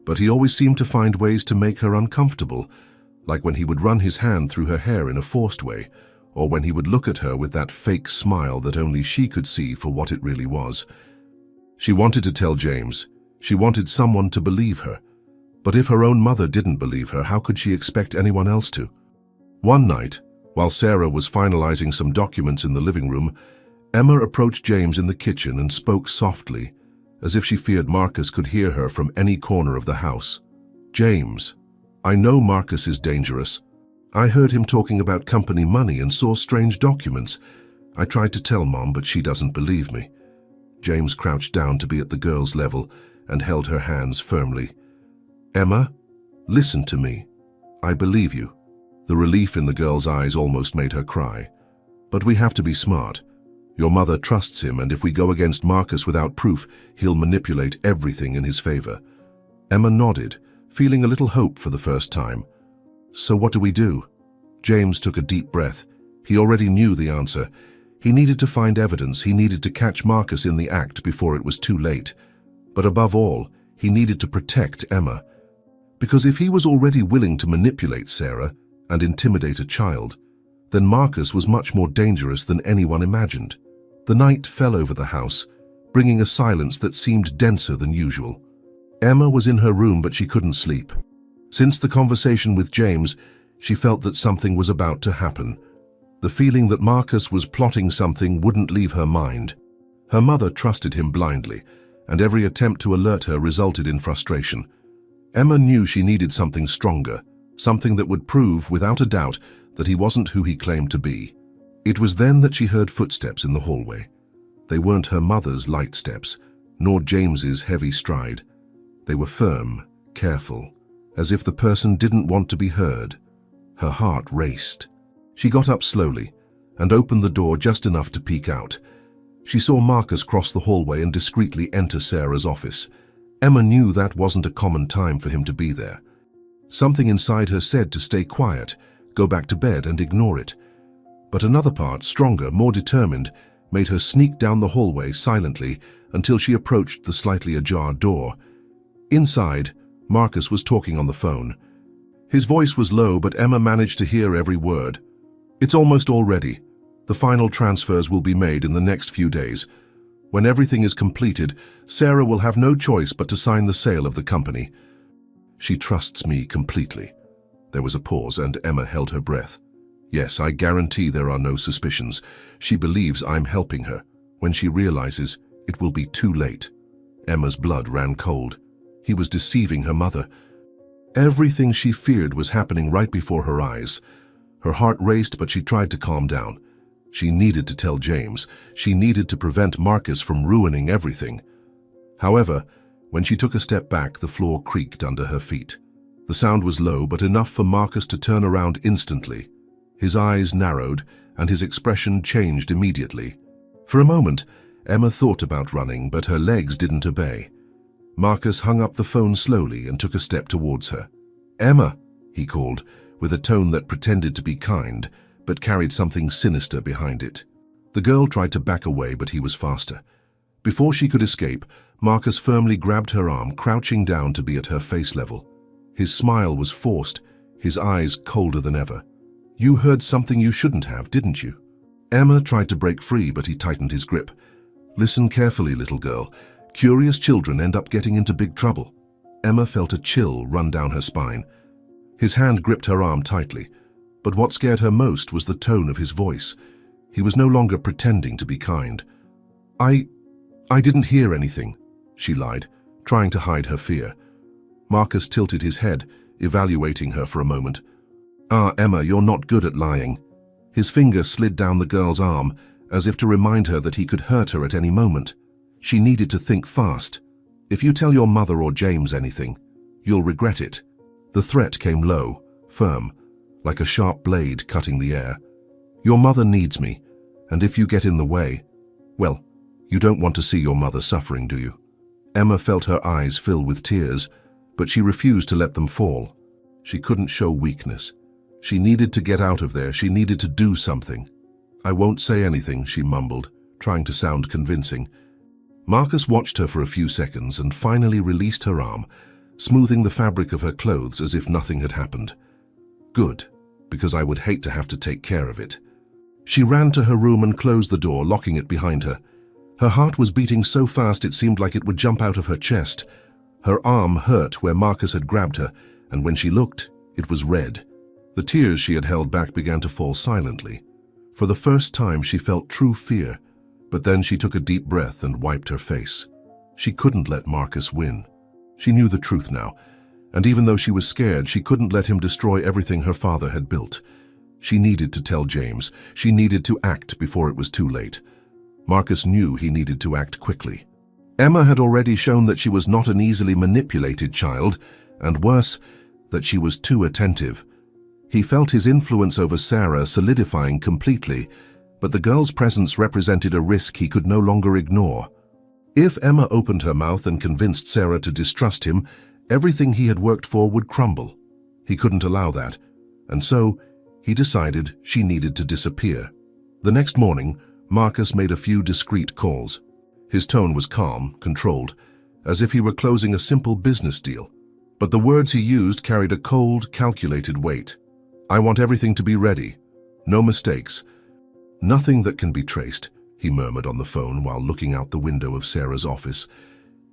But he always seemed to find ways to make her uncomfortable, like when he would run his hand through her hair in a forced way, or when he would look at her with that fake smile that only she could see for what it really was. She wanted to tell James. She wanted someone to believe her. But if her own mother didn't believe her, how could she expect anyone else to? One night, while Sarah was finalizing some documents in the living room, Emma approached James in the kitchen and spoke softly, as if she feared Marcus could hear her from any corner of the house. "James, I know Marcus is dangerous. I heard him talking about company money and saw strange documents. I tried to tell Mom, but she doesn't believe me." James crouched down to be at the girl's level and held her hands firmly. "Emma, listen to me. I believe you." The relief in the girl's eyes almost made her cry. "But we have to be smart. Your mother trusts him, and if we go against Marcus without proof, he'll manipulate everything in his favor." Emma nodded, feeling a little hope for the first time. "So what do we do?" James took a deep breath. He already knew the answer. He needed to find evidence. He needed to catch Marcus in the act before it was too late. But above all, he needed to protect Emma. Because if he was already willing to manipulate Sarah and intimidate a child, then Marcus was much more dangerous than anyone imagined. The night fell over the house, bringing a silence that seemed denser than usual. Emma was in her room, but she couldn't sleep. Since the conversation with James, she felt that something was about to happen. The feeling that Marcus was plotting something wouldn't leave her mind. Her mother trusted him blindly, and every attempt to alert her resulted in frustration. Emma knew she needed something stronger, something that would prove, without a doubt, that he wasn't who he claimed to be. It was then that she heard footsteps in the hallway. They weren't her mother's light steps, nor James's heavy stride. They were firm, careful, as if the person didn't want to be heard. Her heart raced. She got up slowly and opened the door just enough to peek out. She saw Marcus cross the hallway and discreetly enter Sarah's office. Emma knew that wasn't a common time for him to be there. Something inside her said to stay quiet, go back to bed and ignore it. But another part, stronger, more determined, made her sneak down the hallway silently until she approached the slightly ajar door. Inside, Marcus was talking on the phone. His voice was low, but Emma managed to hear every word. "It's almost all ready. The final transfers will be made in the next few days. When everything is completed, Sarah will have no choice but to sign the sale of the company. She trusts me completely." There was a pause, and Emma held her breath. "Yes, I guarantee there are no suspicions. She believes I'm helping her. When she realizes, it will be too late." Emma's blood ran cold. He was deceiving her mother. Everything she feared was happening right before her eyes. Her heart raced, but she tried to calm down. She needed to tell James. She needed to prevent Marcus from ruining everything. However, when she took a step back, the floor creaked under her feet. The sound was low, but enough for Marcus to turn around instantly. His eyes narrowed, and his expression changed immediately. For a moment, Emma thought about running, but her legs didn't obey. Marcus hung up the phone slowly and took a step towards her. "Emma," he called, with a tone that pretended to be kind, but carried something sinister behind it. The girl tried to back away, but he was faster. Before she could escape, Marcus firmly grabbed her arm, crouching down to be at her face level. His smile was forced, his eyes colder than ever. "You heard something you shouldn't have, didn't you?" Emma tried to break free, but he tightened his grip. "Listen carefully, little girl. Curious children end up getting into big trouble." Emma felt a chill run down her spine. His hand gripped her arm tightly, but what scared her most was the tone of his voice. He was no longer pretending to be kind. I didn't hear anything," she lied, trying to hide her fear. Marcus tilted his head, evaluating her for a moment. "Ah, Emma, you're not good at lying." His finger slid down the girl's arm, as if to remind her that he could hurt her at any moment. She needed to think fast. "If you tell your mother or James anything, you'll regret it." The threat came low, firm, like a sharp blade cutting the air. "Your mother needs me, and if you get in the way, well, you don't want to see your mother suffering, do you?" Emma felt her eyes fill with tears, but she refused to let them fall. She couldn't show weakness. She needed to get out of there. She needed to do something. "I won't say anything," she mumbled, trying to sound convincing. Marcus watched her for a few seconds and finally released her arm, smoothing the fabric of her clothes as if nothing had happened. "Good, because I would hate to have to take care of it." She ran to her room and closed the door, locking it behind her. Her heart was beating so fast it seemed like it would jump out of her chest. Her arm hurt where Marcus had grabbed her, and when she looked, it was red. The tears she had held back began to fall silently. For the first time, she felt true fear, but then she took a deep breath and wiped her face. She couldn't let Marcus win. She knew the truth now, and even though she was scared, she couldn't let him destroy everything her father had built. She needed to tell James. She needed to act before it was too late. Marcus knew he needed to act quickly. Emma had already shown that she was not an easily manipulated child, and worse, that she was too attentive. He felt his influence over Sarah solidifying completely, but the girl's presence represented a risk he could no longer ignore. If Emma opened her mouth and convinced Sarah to distrust him, everything he had worked for would crumble. He couldn't allow that, and so he decided she needed to disappear. The next morning, Marcus made a few discreet calls. His tone was calm, controlled, as if he were closing a simple business deal. But the words he used carried a cold, calculated weight. "I want everything to be ready. No mistakes. Nothing that can be traced," he murmured on the phone while looking out the window of Sarah's office.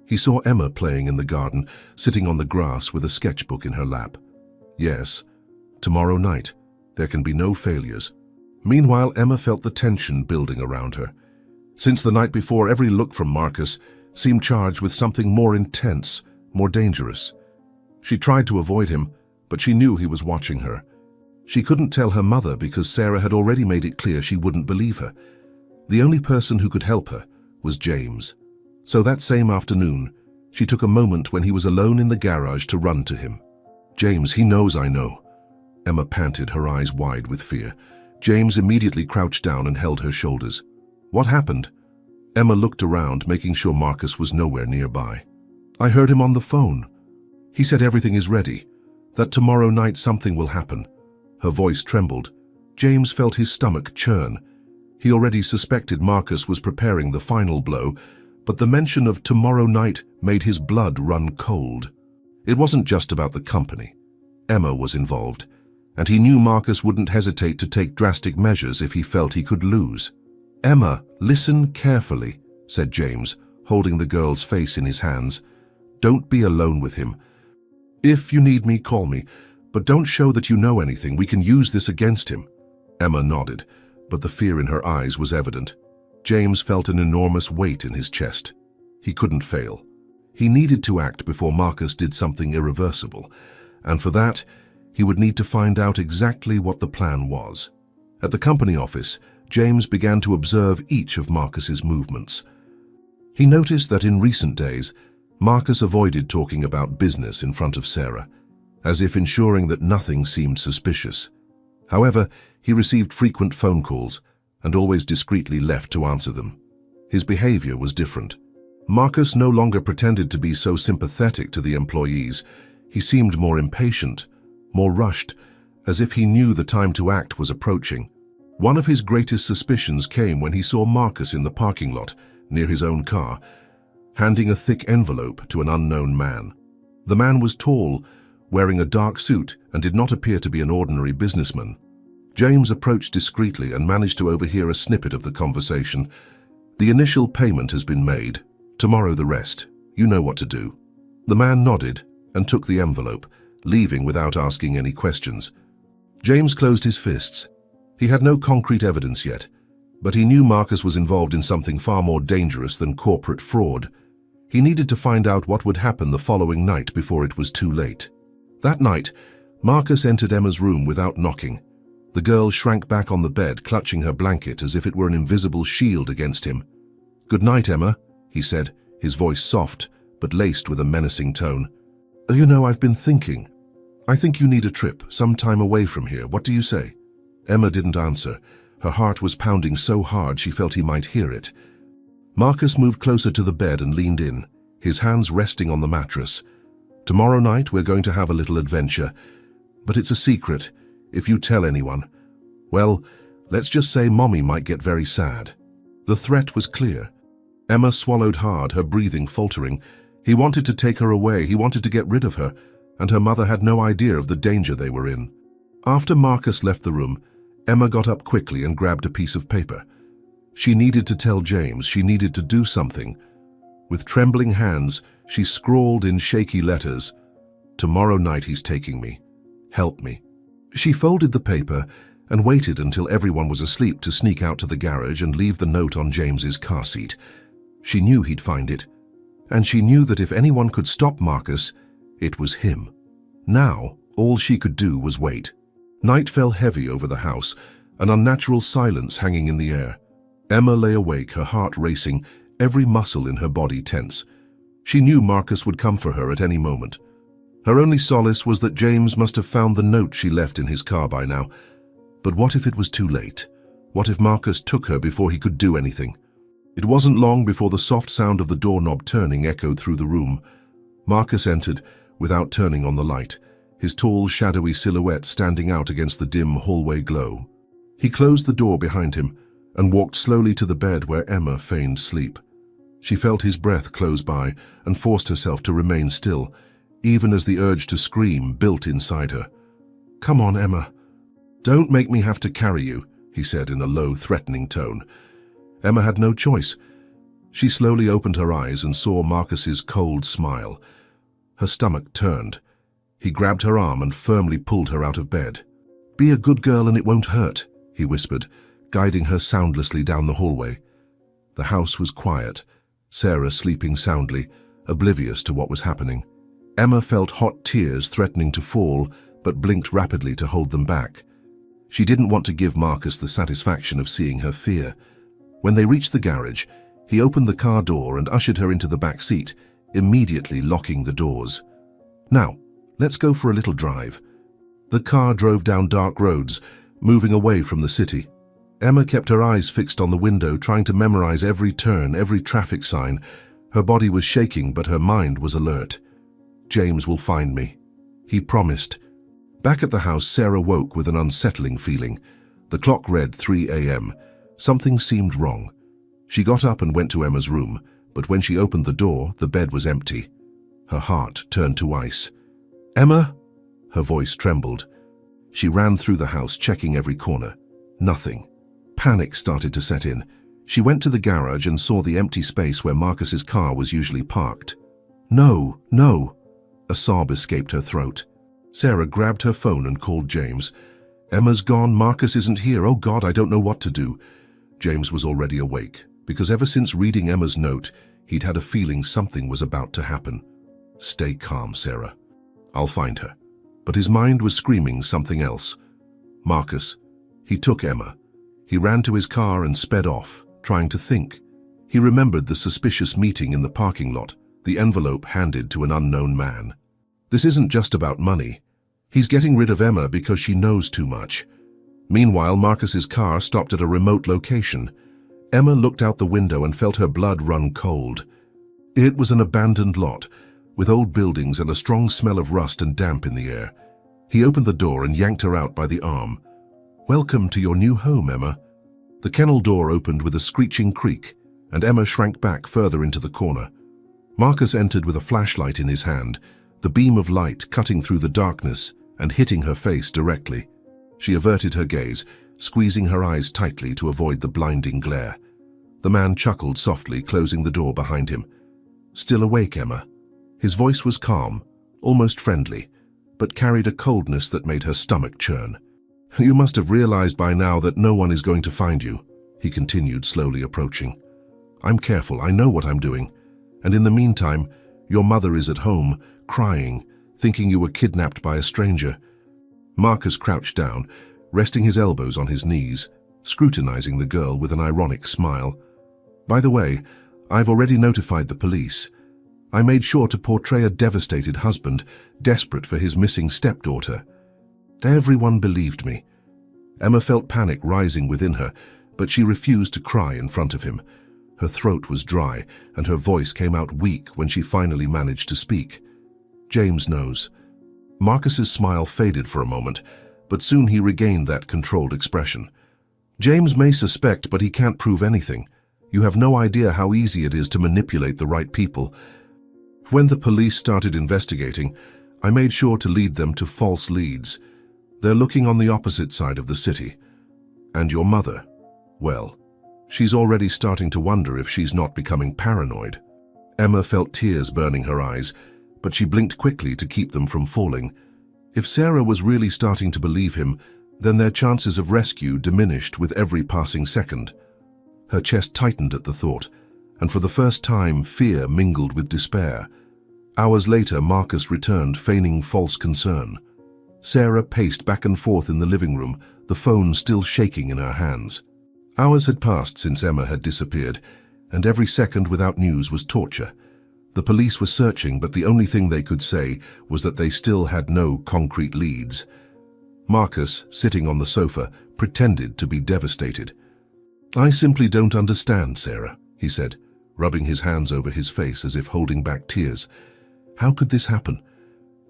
He saw Emma playing in the garden, sitting on the grass with a sketchbook in her lap. "Yes, tomorrow night. There can be no failures." Meanwhile, Emma felt the tension building around her. Since the night before, every look from Marcus seemed charged with something more intense, more dangerous. She tried to avoid him, but she knew he was watching her. She couldn't tell her mother because Sarah had already made it clear she wouldn't believe her. The only person who could help her, was James. So that same afternoon, she took a moment when he was alone in the garage to run to him. "James, he knows I know." Emma panted, her eyes wide with fear. James immediately crouched down and held her shoulders. "What happened?" Emma looked around, making sure Marcus was nowhere nearby. "I heard him on the phone. He said everything is ready, that tomorrow night something will happen." Her voice trembled. James felt his stomach churn. He already suspected Marcus was preparing the final blow, but the mention of tomorrow night made his blood run cold. It wasn't just about the company. Emma was involved, and he knew Marcus wouldn't hesitate to take drastic measures if he felt he could lose. "Emma, listen carefully," said James, holding the girl's face in his hands. "Don't be alone with him. If you need me, call me, but don't show that you know anything. We can use this against him." Emma nodded, but the fear in her eyes was evident. James felt an enormous weight in his chest. He couldn't fail. He needed to act before Marcus did something irreversible, and for that, he would need to find out exactly what the plan was. At the company office, James began to observe each of Marcus's movements. He noticed that in recent days, Marcus avoided talking about business in front of Sarah, as if ensuring that nothing seemed suspicious. However, he received frequent phone calls and always discreetly left to answer them. His behavior was different. Marcus no longer pretended to be so sympathetic to the employees. He seemed more impatient, more rushed, as if he knew the time to act was approaching. One of his greatest suspicions came when he saw Marcus in the parking lot, near his own car, handing a thick envelope to an unknown man. The man was tall, wearing a dark suit, and did not appear to be an ordinary businessman. James approached discreetly and managed to overhear a snippet of the conversation. "The initial payment has been made. Tomorrow the rest. You know what to do." The man nodded and took the envelope, leaving without asking any questions. James closed his fists. He had no concrete evidence yet, but he knew Marcus was involved in something far more dangerous than corporate fraud. He needed to find out what would happen the following night before it was too late. That night, Marcus entered Emma's room without knocking. The girl shrank back on the bed, clutching her blanket as if it were an invisible shield against him. "Good night, Emma," he said, his voice soft but laced with a menacing tone. "You know, I've been thinking. I think you need a trip, some time away from here. What do you say?" Emma didn't answer. Her heart was pounding so hard she felt he might hear it. Marcus moved closer to the bed and leaned in, his hands resting on the mattress. "Tomorrow night we're going to have a little adventure, but it's a secret. If you tell anyone, well, let's just say Mommy might get very sad." The threat was clear. Emma swallowed hard, her breathing faltering. He wanted to take her away, he wanted to get rid of her, and her mother had no idea of the danger they were in. After Marcus left the room, Emma got up quickly and grabbed a piece of paper. She needed to tell James, she needed to do something. With trembling hands, she scrawled in shaky letters, "Tomorrow night he's taking me. Help me." She folded the paper and waited until everyone was asleep to sneak out to the garage and leave the note on James's car seat. She knew he'd find it, and she knew that if anyone could stop Marcus, it was him. Now, all she could do was wait. Night fell heavy over the house, an unnatural silence hanging in the air. Emma lay awake, her heart racing, every muscle in her body tense. She knew Marcus would come for her at any moment. Her only solace was that James must have found the note she left in his car by now. But what if it was too late? What if Marcus took her before he could do anything? It wasn't long before the soft sound of the doorknob turning echoed through the room. Marcus entered without turning on the light, his tall, shadowy silhouette standing out against the dim hallway glow. He closed the door behind him and walked slowly to the bed where Emma feigned sleep. She felt his breath close by and forced herself to remain still, even as the urge to scream built inside her. "Come on, Emma. Don't make me have to carry you," he said in a low, threatening tone. Emma had no choice. She slowly opened her eyes and saw Marcus's cold smile. Her stomach turned. He grabbed her arm and firmly pulled her out of bed. "Be a good girl and it won't hurt," he whispered, guiding her soundlessly down the hallway. The house was quiet, Sarah sleeping soundly, oblivious to what was happening. Emma felt hot tears threatening to fall, but blinked rapidly to hold them back. She didn't want to give Marcus the satisfaction of seeing her fear. When they reached the garage, He opened the car door and ushered her into the back seat, immediately locking the doors. "Now, let's go for a little drive." The car drove down dark roads, moving away from the city. Emma kept her eyes fixed on the window, trying to memorize every turn, every traffic sign. Her body was shaking, but her mind was alert. "James will find me," he promised. Back at the house, Sarah woke with an unsettling feeling. The clock read 3 a.m. Something seemed wrong. She got up and went to Emma's room, but when she opened the door, the bed was empty. Her heart turned to ice. "Emma?" Her voice trembled. She ran through the house, checking every corner. Nothing. Panic started to set in. She went to the garage and saw the empty space where Marcus's car was usually parked. "No, no." A sob escaped her throat. Sarah grabbed her phone and called James. "Emma's gone, Marcus isn't here. Oh God, I don't know what to do." James was already awake, because ever since reading Emma's note, he'd had a feeling something was about to happen. "Stay calm, Sarah. I'll find her." But his mind was screaming something else. Marcus. He took Emma. He ran to his car and sped off, trying to think. He remembered the suspicious meeting in the parking lot, the envelope handed to an unknown man. This isn't just about money. He's getting rid of Emma because she knows too much. Meanwhile, Marcus's car stopped at a remote location. Emma looked out the window and felt her blood run cold. It was an abandoned lot, with old buildings and a strong smell of rust and damp in the air. He opened the door and yanked her out by the arm. "Welcome to your new home, Emma." The kennel door opened with a screeching creak, and Emma shrank back further into the corner. Marcus entered with a flashlight in his hand, the beam of light cutting through the darkness and hitting her face directly. She averted her gaze, squeezing her eyes tightly to avoid the blinding glare. The man chuckled softly, closing the door behind him. "Still awake, Emma?" His voice was calm, almost friendly, but carried a coldness that made her stomach churn. "You must have realized by now that no one is going to find you," he continued, slowly approaching. "I'm careful, I know what I'm doing. And in the meantime, your mother is at home, crying, thinking you were kidnapped by a stranger." Marcus crouched down, resting his elbows on his knees, scrutinizing the girl with an ironic smile. "By the way, I've already notified the police. I made sure to portray a devastated husband, desperate for his missing stepdaughter. Everyone believed me." Emma felt panic rising within her, but she refused to cry in front of him. Her throat was dry, and her voice came out weak when she finally managed to speak. "James knows." Marcus's smile faded for a moment, but soon he regained that controlled expression. "James may suspect, but he can't prove anything. You have no idea how easy it is to manipulate the right people. When the police started investigating, I made sure to lead them to false leads. They're looking on the opposite side of the city. And your mother, well, she's already starting to wonder if she's not becoming paranoid." Emma felt tears burning her eyes, but she blinked quickly to keep them from falling. If Sarah was really starting to believe him, then their chances of rescue diminished with every passing second. Her chest tightened at the thought, and for the first time fear mingled with despair. Hours later, Marcus returned, feigning false concern. Sarah paced back and forth in the living room, the phone still shaking in her hands. Hours had passed since Emma had disappeared, and every second without news was torture. The police were searching, but the only thing they could say was that they still had no concrete leads. Marcus, sitting on the sofa, pretended to be devastated. "I simply don't understand, Sarah," he said, rubbing his hands over his face as if holding back tears. "How could this happen?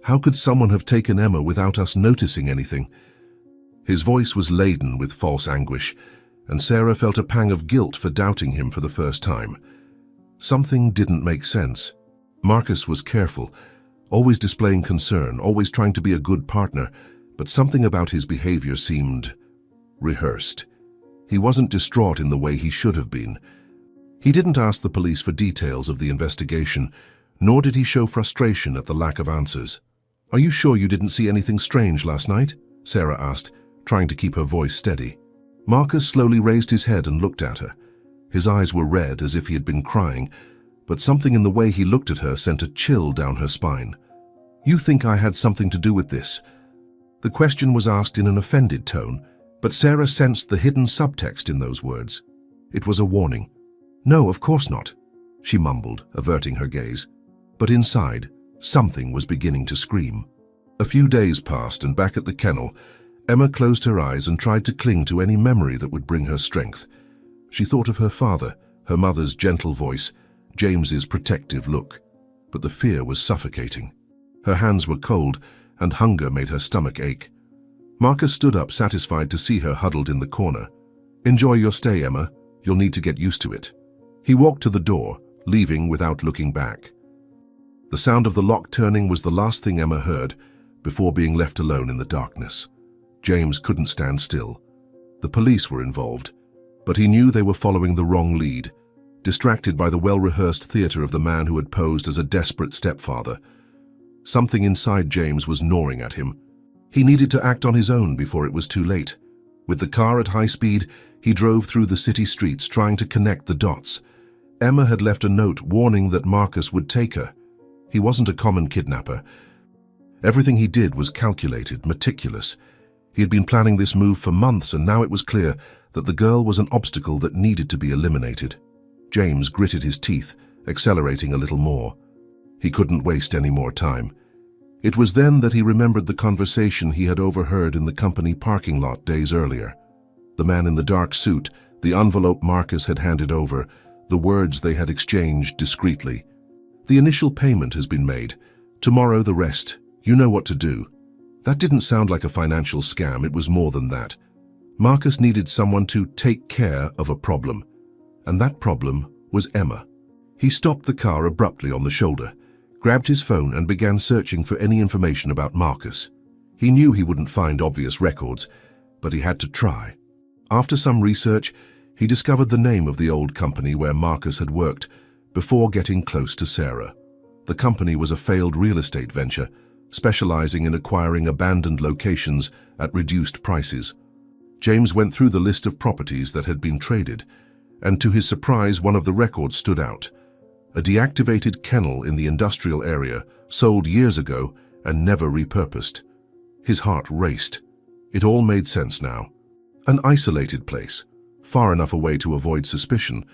How could someone have taken Emma without us noticing anything?" His voice was laden with false anguish, and Sarah felt a pang of guilt for doubting him for the first time. Something didn't make sense. Marcus was careful, always displaying concern, always trying to be a good partner, but something about his behavior seemed rehearsed. He wasn't distraught in the way he should have been. He didn't ask the police for details of the investigation, nor did he show frustration at the lack of answers. "Are you sure you didn't see anything strange last night?" Sarah asked, trying to keep her voice steady. Marcus slowly raised his head and looked at her. His eyes were red as if he had been crying, but something in the way he looked at her sent a chill down her spine. "You think I had something to do with this?" The question was asked in an offended tone, but Sarah sensed the hidden subtext in those words. It was a warning. "No, of course not," she mumbled, averting her gaze. But inside, something was beginning to scream. A few days passed, and back at the kennel, Emma closed her eyes and tried to cling to any memory that would bring her strength. She thought of her father, her mother's gentle voice, James's protective look. But the fear was suffocating. Her hands were cold, and hunger made her stomach ache. Marcus stood up, satisfied to see her huddled in the corner. "Enjoy your stay, Emma. You'll need to get used to it." He walked to the door, leaving without looking back. The sound of the lock turning was the last thing Emma heard before being left alone in the darkness. James couldn't stand still. The police were involved, but he knew they were following the wrong lead, distracted by the well-rehearsed theater of the man who had posed as a desperate stepfather. Something inside James was gnawing at him. He needed to act on his own before it was too late. With the car at high speed, he drove through the city streets, trying to connect the dots. Emma had left a note warning that Marcus would take her. He wasn't a common kidnapper. Everything he did was calculated, meticulous. He had been planning this move for months, and now it was clear that the girl was an obstacle that needed to be eliminated. James gritted his teeth, accelerating a little more. He couldn't waste any more time. It was then that he remembered the conversation he had overheard in the company parking lot days earlier. The man in the dark suit, the envelope Marcus had handed over, the words they had exchanged discreetly. "The initial payment has been made. Tomorrow the rest. You know what to do." That didn't sound like a financial scam. It was more than that. Marcus needed someone to take care of a problem, and that problem was Emma. He stopped the car abruptly on the shoulder, grabbed his phone and began searching for any information about Marcus. He knew he wouldn't find obvious records, but he had to try. After some research, he discovered the name of the old company where Marcus had worked before getting close to Sarah. The company was a failed real estate venture, specializing in acquiring abandoned locations at reduced prices. James went through the list of properties that had been traded, and to his surprise, one of the records stood out. A deactivated kennel in the industrial area, sold years ago and never repurposed. His heart raced. It all made sense now. An isolated place, far enough away to avoid suspicion,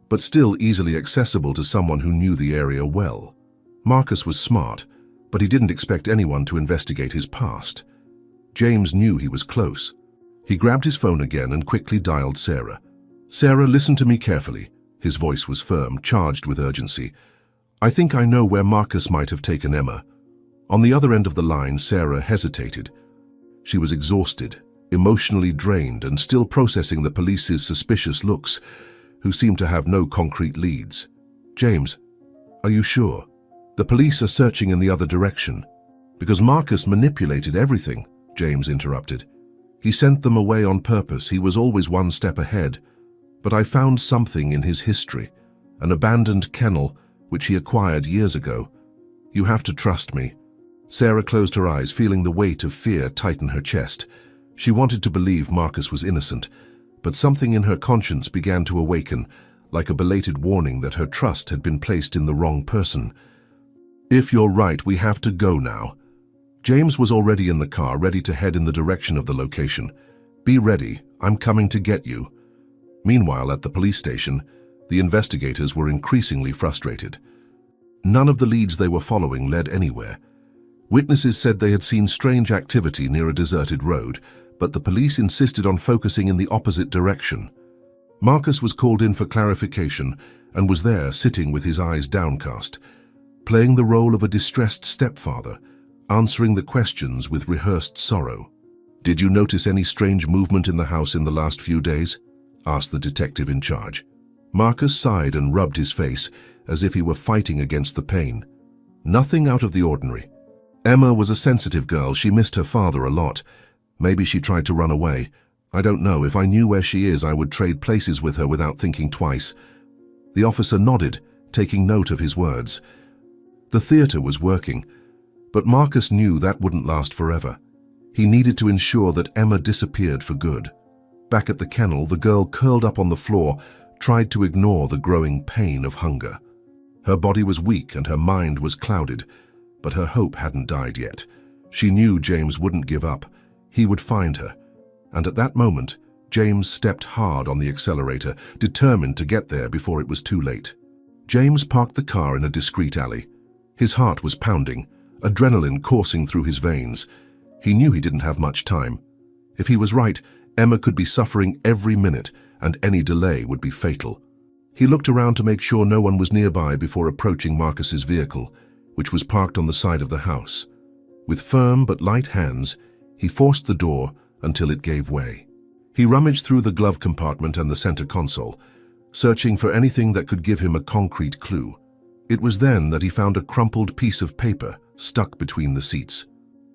but still easily accessible to someone who knew the area well. Marcus was smart, but he didn't expect anyone to investigate his past. James knew he was close. He grabbed his phone again and quickly dialed Sarah. "Sarah, listen to me carefully." His voice was firm, charged with urgency. "I think I know where Marcus might have taken Emma." On the other end of the line, Sarah hesitated. She was exhausted, emotionally drained, and still processing the police's suspicious looks, who seemed to have no concrete leads. "James, are you sure? The police are searching in the other direction." "Because Marcus manipulated everything," James interrupted. "He sent them away on purpose. He was always one step ahead. But I found something in his history, an abandoned kennel which he acquired years ago. You have to trust me." Sarah closed her eyes, feeling the weight of fear tighten her chest. She wanted to believe Marcus was innocent, but something in her conscience began to awaken, like a belated warning that her trust had been placed in the wrong person. "If you're right, we have to go now." James was already in the car, ready to head in the direction of the location. "Be ready, I'm coming to get you." Meanwhile, at the police station, the investigators were increasingly frustrated. None of the leads they were following led anywhere. Witnesses said they had seen strange activity near a deserted road, but the police insisted on focusing in the opposite direction. Marcus was called in for clarification and was there, sitting with his eyes downcast, playing the role of a distressed stepfather, answering the questions with rehearsed sorrow. "Did you notice any strange movement in the house in the last few days?" asked the detective in charge. Marcus sighed and rubbed his face, as if he were fighting against the pain. "Nothing out of the ordinary. Emma was a sensitive girl. She missed her father a lot. Maybe she tried to run away. I don't know. If I knew where she is, I would trade places with her without thinking twice." The officer nodded, taking note of his words. The theater was working, but Marcus knew that wouldn't last forever. He needed to ensure that Emma disappeared for good. Back at the kennel, the girl curled up on the floor, tried to ignore the growing pain of hunger. Her body was weak and her mind was clouded, but her hope hadn't died yet. She knew James wouldn't give up. He would find her. And at that moment, James stepped hard on the accelerator, determined to get there before it was too late. James parked the car in a discreet alley. His heart was pounding, adrenaline coursing through his veins. He knew he didn't have much time. If he was right, Emma could be suffering every minute, and any delay would be fatal. He looked around to make sure no one was nearby before approaching Marcus's vehicle, which was parked on the side of the house. With firm but light hands, he forced the door until it gave way. He rummaged through the glove compartment and the center console, searching for anything that could give him a concrete clue. It was then that he found a crumpled piece of paper stuck between the seats.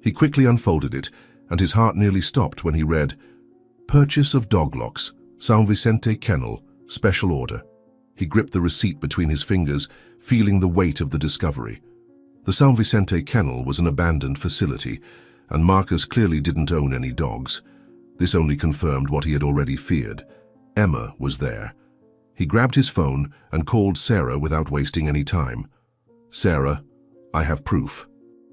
He quickly unfolded it, and his heart nearly stopped when he read, "Purchase of dog locks, San Vicente Kennel, special order." He gripped the receipt between his fingers, feeling the weight of the discovery. The San Vicente Kennel was an abandoned facility, and Marcus clearly didn't own any dogs. This only confirmed what he had already feared. Emma was there. He grabbed his phone and called Sarah without wasting any time. "Sarah, I have proof.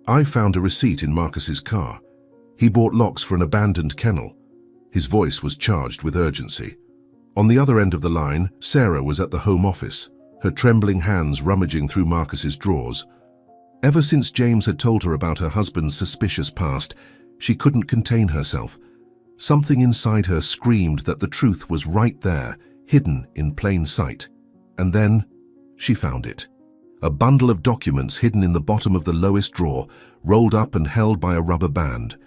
I found a receipt in Marcus's car. He bought locks for an abandoned kennel." His voice was charged with urgency. On the other end of the line, Sarah was at the home office, her trembling hands rummaging through Marcus's drawers. Ever since James had told her about her husband's suspicious past, she couldn't contain herself. Something inside her screamed that the truth was right there, hidden in plain sight. And then she found it. A bundle of documents hidden in the bottom of the lowest drawer, rolled up and held by a rubber band.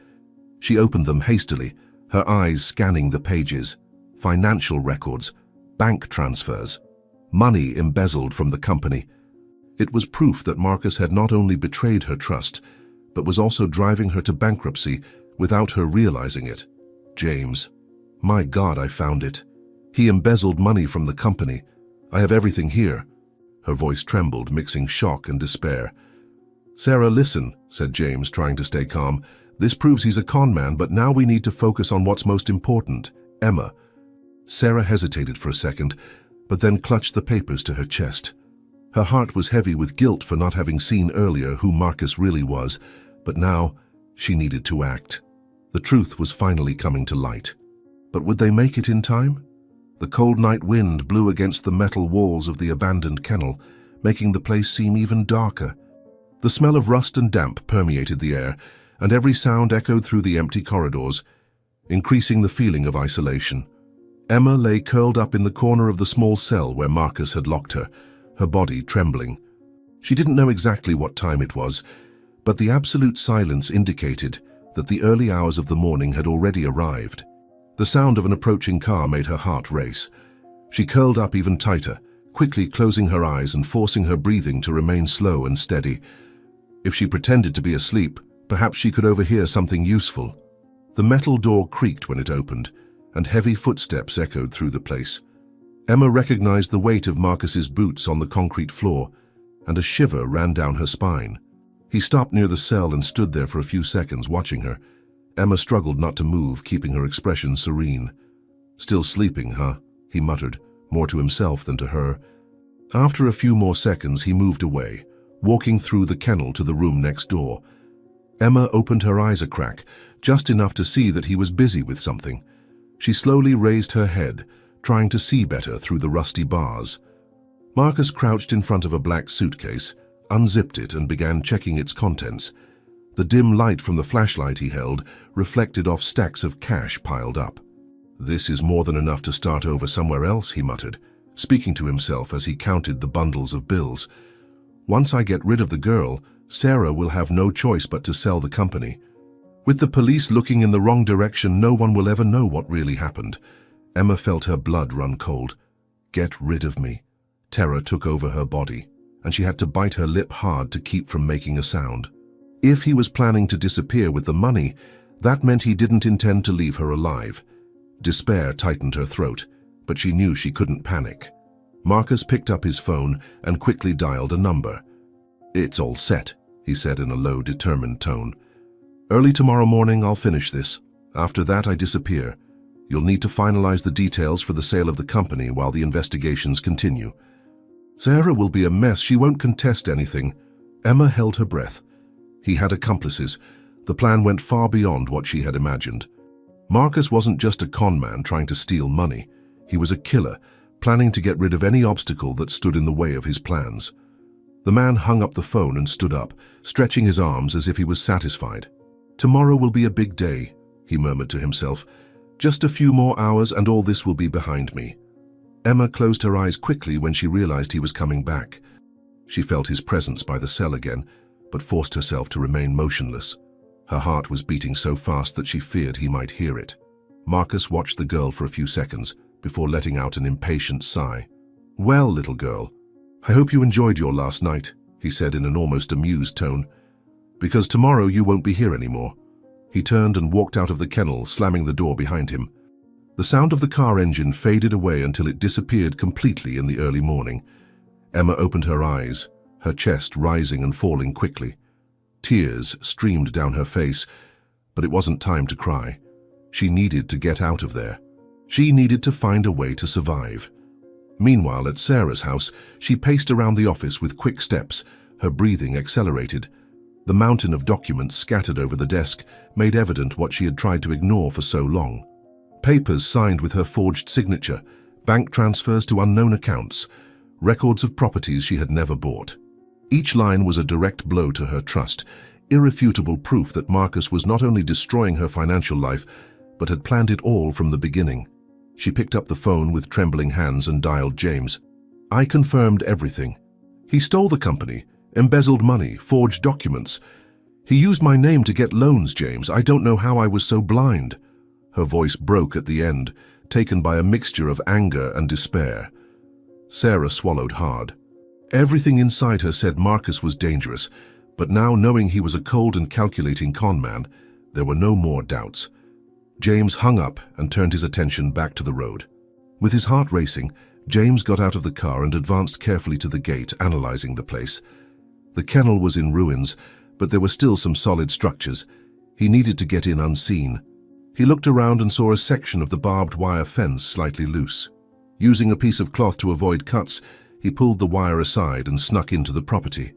She opened them hastily, her eyes scanning the pages. Financial records, bank transfers, money embezzled from the company. It was proof that Marcus had not only betrayed her trust, but was also driving her to bankruptcy without her realizing it. James. My God, I found it. He embezzled money from the company. I have everything here. Her voice trembled, mixing shock and despair. "Sarah, listen," said James, trying to stay calm. "This proves he's a con man, but now we need to focus on what's most important. Emma." Sarah hesitated for a second, but then clutched the papers to her chest. Her heart was heavy with guilt for not having seen earlier who Marcus really was, but now she needed to act. The truth was finally coming to light. But would they make it in time? The cold night wind blew against the metal walls of the abandoned kennel, making the place seem even darker. The smell of rust and damp permeated the air, and every sound echoed through the empty corridors, increasing the feeling of isolation. Emma lay curled up in the corner of the small cell where Marcus had locked her, her body trembling. She didn't know exactly what time it was, but the absolute silence indicated that the early hours of the morning had already arrived. The sound of an approaching car made her heart race. She curled up even tighter, quickly closing her eyes and forcing her breathing to remain slow and steady. If she pretended to be asleep, perhaps she could overhear something useful. The metal door creaked when it opened, and heavy footsteps echoed through the place. Emma recognized the weight of Marcus's boots on the concrete floor, and a shiver ran down her spine. He stopped near the cell and stood there for a few seconds, watching her. Emma struggled not to move, keeping her expression serene. "Still sleeping, huh?" he muttered, more to himself than to her. After a few more seconds, he moved away, walking through the kennel to the room next door. Emma opened her eyes a crack, just enough to see that he was busy with something. She slowly raised her head, trying to see better through the rusty bars. Marcus crouched in front of a black suitcase, unzipped it and began checking its contents. The dim light from the flashlight he held reflected off stacks of cash piled up. "This is more than enough to start over somewhere else," he muttered, speaking to himself as he counted the bundles of bills. "Once I get rid of the girl, Sarah will have no choice but to sell the company. With the police looking in the wrong direction, no one will ever know what really happened." Emma felt her blood run cold. Get rid of me. Terror took over her body, and she had to bite her lip hard to keep from making a sound. If he was planning to disappear with the money, that meant he didn't intend to leave her alive. Despair tightened her throat, but she knew she couldn't panic. Marcus picked up his phone and quickly dialed a number. "It's all set," he said in a low, determined tone. "Early tomorrow morning I'll finish this. After that I disappear. You'll need to finalize the details for the sale of the company while the investigations continue." "Sarah will be a mess. She won't contest anything." Emma held her breath. He had accomplices. The plan went far beyond what she had imagined. Marcus wasn't just a con man trying to steal money. He was a killer, planning to get rid of any obstacle that stood in the way of his plans. The man hung up the phone and stood up, stretching his arms as if he was satisfied. "Tomorrow will be a big day," he murmured to himself. "Just a few more hours and all this will be behind me." Emma closed her eyes quickly when she realized he was coming back. She felt his presence by the cell again, but forced herself to remain motionless. Her heart was beating so fast that she feared he might hear it. Marcus watched the girl for a few seconds before letting out an impatient sigh. "Well, little girl, I hope you enjoyed your last night," he said in an almost amused tone. "Because tomorrow you won't be here anymore." He turned and walked out of the kennel, slamming the door behind him. The sound of the car engine faded away until it disappeared completely in the early morning. Emma opened her eyes, her chest rising and falling quickly. Tears streamed down her face, but it wasn't time to cry. She needed to get out of there. She needed to find a way to survive. Meanwhile, at Sarah's house, she paced around the office with quick steps, her breathing accelerated. The mountain of documents scattered over the desk made evident what she had tried to ignore for so long. Papers signed with her forged signature, bank transfers to unknown accounts, records of properties she had never bought. Each line was a direct blow to her trust, irrefutable proof that Marcus was not only destroying her financial life, but had planned it all from the beginning. She picked up the phone with trembling hands and dialed James. "I confirmed everything. He stole the company, embezzled money, forged documents. He used my name to get loans, James. I don't know how I was so blind." Her voice broke at the end, taken by a mixture of anger and despair. Sarah swallowed hard. Everything inside her said Marcus was dangerous, but now, knowing he was a cold and calculating con man, there were no more doubts. James hung up and turned his attention back to the road. With his heart racing, James got out of the car and advanced carefully to the gate, analyzing the place. The kennel was in ruins, but there were still some solid structures. He needed to get in unseen. He looked around and saw a section of the barbed wire fence slightly loose. Using a piece of cloth to avoid cuts, he pulled the wire aside and snuck into the property.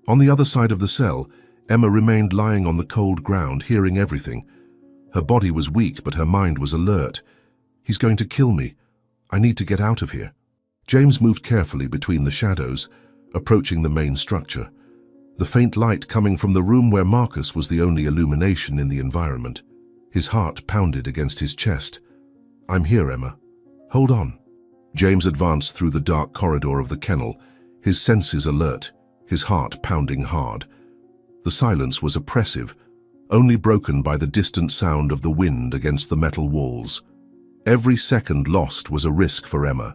On the other side of the cell, Emma remained lying on the cold ground, hearing everything. Her body was weak, but her mind was alert. "He's going to kill me. I need to get out of here." James moved carefully between the shadows, approaching the main structure. The faint light coming from the room where Marcus was the only illumination in the environment. His heart pounded against his chest. "I'm here, Emma. Hold on." James advanced through the dark corridor of the kennel, his senses alert, his heart pounding hard. The silence was oppressive, only broken by the distant sound of the wind against the metal walls. Every second lost was a risk for Emma.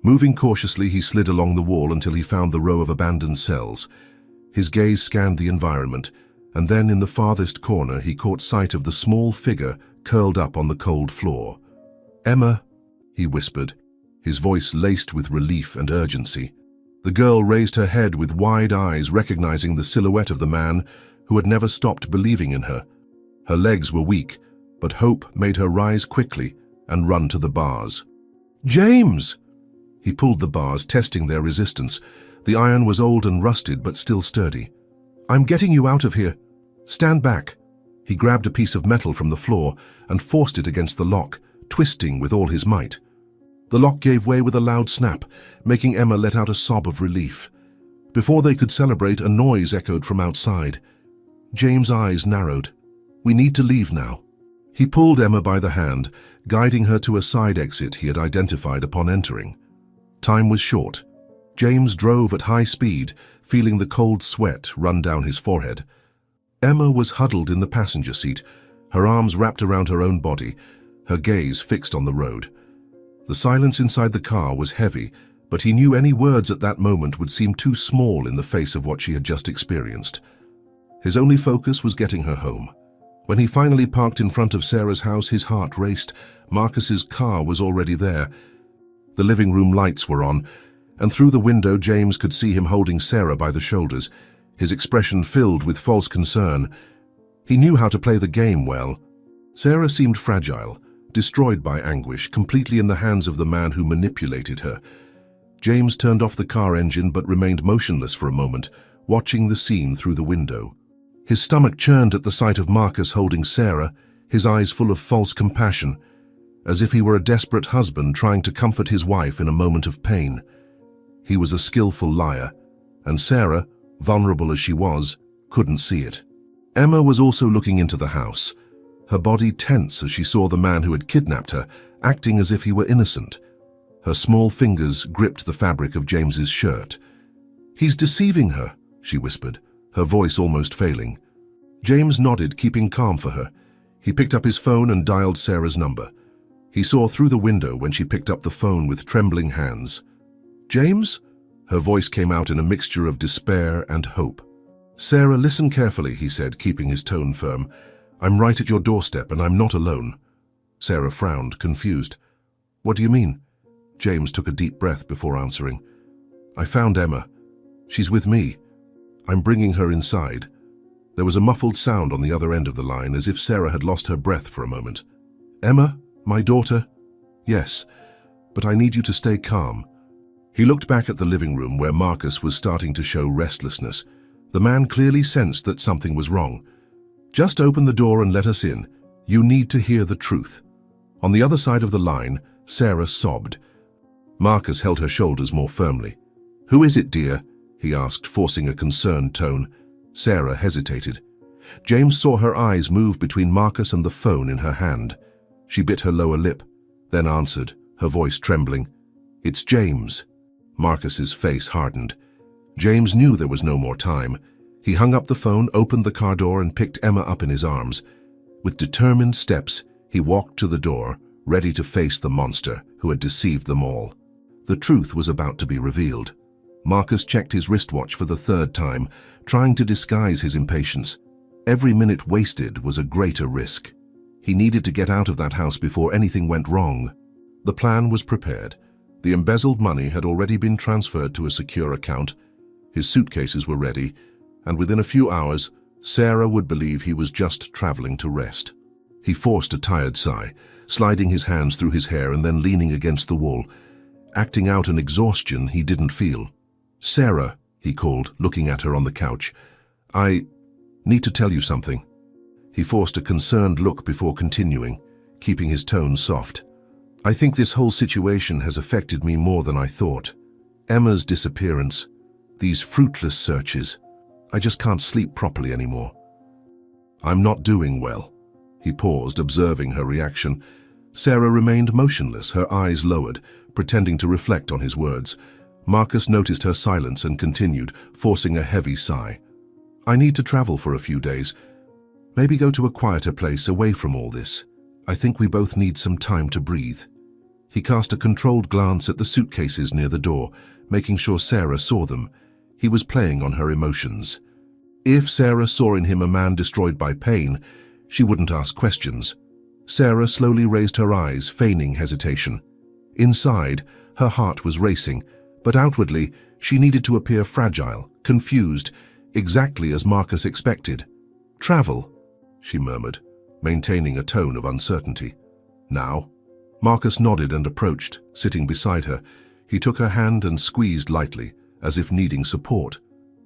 Moving cautiously, he slid along the wall until he found the row of abandoned cells. His gaze scanned the environment, and then in the farthest corner he caught sight of the small figure curled up on the cold floor. "Emma," he whispered, his voice laced with relief and urgency. The girl raised her head with wide eyes, recognizing the silhouette of the man who had never stopped believing in her. Her legs were weak, but hope made her rise quickly and run to the bars. "James!" He pulled the bars, testing their resistance. The iron was old and rusted, but still sturdy. "I'm getting you out of here. Stand back." He grabbed a piece of metal from the floor and forced it against the lock, twisting with all his might. The lock gave way with a loud snap, making Emma let out a sob of relief. Before they could celebrate, a noise echoed from outside. James' eyes narrowed. "We need to leave now." He pulled Emma by the hand, guiding her to a side exit he had identified upon entering. Time was short. James drove at high speed, feeling the cold sweat run down his forehead. Emma was huddled in the passenger seat, her arms wrapped around her own body, her gaze fixed on the road. The silence inside the car was heavy, but he knew any words at that moment would seem too small in the face of what she had just experienced. His only focus was getting her home. When he finally parked in front of Sarah's house, his heart raced. Marcus's car was already there. The living room lights were on, and through the window James could see him holding Sarah by the shoulders, his expression filled with false concern. He knew how to play the game well. Sarah seemed fragile, destroyed by anguish, completely in the hands of the man who manipulated her. James turned off the car engine but remained motionless for a moment, watching the scene through the window. His stomach churned at the sight of Marcus holding Sarah, his eyes full of false compassion, as if he were a desperate husband trying to comfort his wife in a moment of pain. He was a skillful liar, and Sarah, vulnerable as she was, couldn't see it. Emma was also looking into the house, her body tense as she saw the man who had kidnapped her, acting as if he were innocent. Her small fingers gripped the fabric of James's shirt. "He's deceiving her," she whispered, her voice almost failing. James nodded, keeping calm for her. He picked up his phone and dialed Sarah's number. He saw through the window when she picked up the phone with trembling hands. "James?" Her voice came out in a mixture of despair and hope. "Sarah, listen carefully," he said, keeping his tone firm. "I'm right at your doorstep, and I'm not alone." Sarah frowned, confused. "What do you mean?" James took a deep breath before answering. "I found Emma. She's with me. I'm bringing her inside." There was a muffled sound on the other end of the line, as if Sarah had lost her breath for a moment. "Emma? My daughter?" "Yes, but I need you to stay calm." He looked back at the living room where Marcus was starting to show restlessness. The man clearly sensed that something was wrong. "Just open the door and let us in. You need to hear the truth." On the other side of the line, Sarah sobbed. Marcus held her shoulders more firmly. "Who is it, dear?" he asked, forcing a concerned tone. Sarah hesitated. James saw her eyes move between Marcus and the phone in her hand. She bit her lower lip, then answered, her voice trembling. "It's James." Marcus's face hardened. James knew there was no more time. He hung up the phone, opened the car door, and picked Emma up in his arms. With determined steps, he walked to the door, ready to face the monster who had deceived them all. The truth was about to be revealed. Marcus checked his wristwatch for the third time, trying to disguise his impatience. Every minute wasted was a greater risk. He needed to get out of that house before anything went wrong. The plan was prepared. The embezzled money had already been transferred to a secure account. His suitcases were ready, and within a few hours, Sarah would believe he was just traveling to rest. He forced a tired sigh, sliding his hands through his hair and then leaning against the wall, acting out an exhaustion he didn't feel. "Sarah," he called, looking at her on the couch. "I need to tell you something." He forced a concerned look before continuing, keeping his tone soft. "I think this whole situation has affected me more than I thought. Emma's disappearance, these fruitless searches. I just can't sleep properly anymore. I'm not doing well." He paused, observing her reaction. Sarah remained motionless, her eyes lowered, pretending to reflect on his words. Marcus noticed her silence and continued, forcing a heavy sigh. "I need to travel for a few days. Maybe go to a quieter place away from all this. I think we both need some time to breathe." He cast a controlled glance at the suitcases near the door, making sure Sarah saw them. He was playing on her emotions. If Sarah saw in him a man destroyed by pain, she wouldn't ask questions. Sarah slowly raised her eyes, feigning hesitation. Inside, her heart was racing, but outwardly, she needed to appear fragile, confused, exactly as Marcus expected. "Travel," she murmured, maintaining a tone of uncertainty. "Now?" Marcus nodded and approached, sitting beside her. He took her hand and squeezed lightly, as if needing support.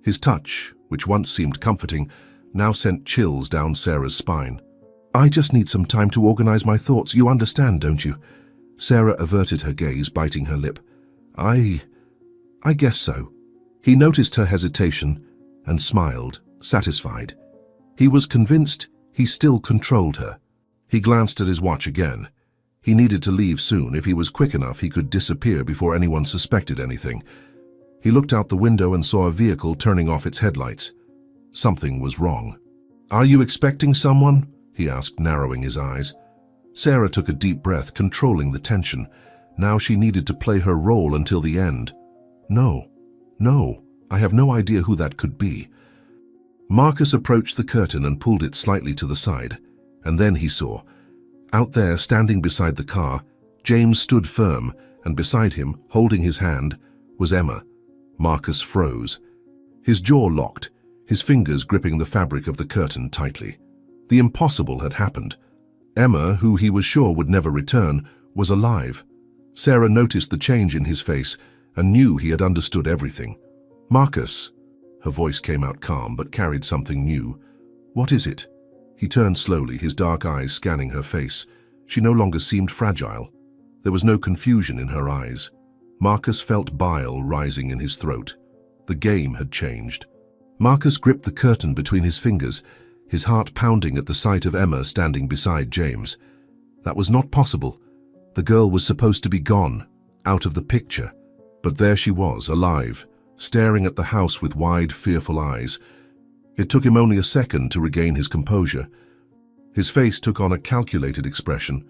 His touch, which once seemed comforting, now sent chills down Sarah's spine. "I just need some time to organize my thoughts. You understand, don't you?" Sarah averted her gaze, biting her lip. I guess so." He noticed her hesitation and smiled, satisfied. He was convinced he still controlled her. He glanced at his watch again. He needed to leave soon. If he was quick enough, he could disappear before anyone suspected anything. He looked out the window and saw a vehicle turning off its headlights. Something was wrong. "Are you expecting someone?" he asked, narrowing his eyes. Sarah took a deep breath, controlling the tension. Now she needed to play her role until the end. No, I have no idea who that could be." Marcus approached the curtain and pulled it slightly to the side, and then he saw. Out there, standing beside the car, James stood firm, and beside him, holding his hand, was Emma. Marcus froze. His jaw locked, his fingers gripping the fabric of the curtain tightly. The impossible had happened. Emma, who he was sure would never return, was alive. Sarah noticed the change in his face and knew he had understood everything. "Marcus," her voice came out calm but carried something new. "What is it?" He turned slowly, his dark eyes scanning her face. She no longer seemed fragile. There was no confusion in her eyes. Marcus felt bile rising in his throat. The game had changed. Marcus gripped the curtain between his fingers, his heart pounding at the sight of Emma standing beside James. That was not possible. The girl was supposed to be gone, out of the picture. But there she was, alive, staring at the house with wide, fearful eyes. It took him only a second to regain his composure. His face took on a calculated expression,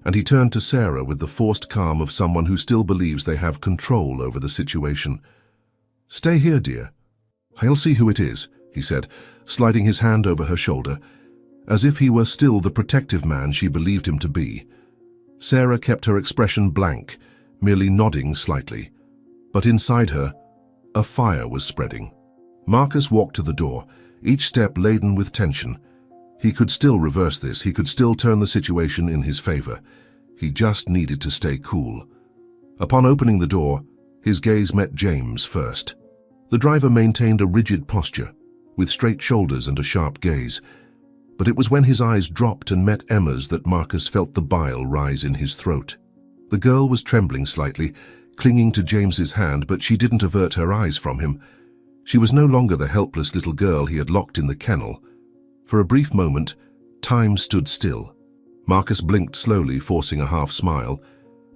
and he turned to Sarah with the forced calm of someone who still believes they have control over the situation. "Stay here, dear. I'll see who it is," he said, sliding his hand over her shoulder, as if he were still the protective man she believed him to be. Sarah kept her expression blank, merely nodding slightly. But inside her, a fire was spreading. Marcus walked to the door, each step laden with tension. He could still reverse this, he could still turn the situation in his favor. He just needed to stay cool. Upon opening the door, his gaze met James first. The driver maintained a rigid posture, with straight shoulders and a sharp gaze. But it was when his eyes dropped and met Emma's that Marcus felt the bile rise in his throat. The girl was trembling slightly, clinging to James's hand, but she didn't avert her eyes from him. She was no longer the helpless little girl he had locked in the kennel. For a brief moment, time stood still. Marcus blinked slowly, forcing a half smile.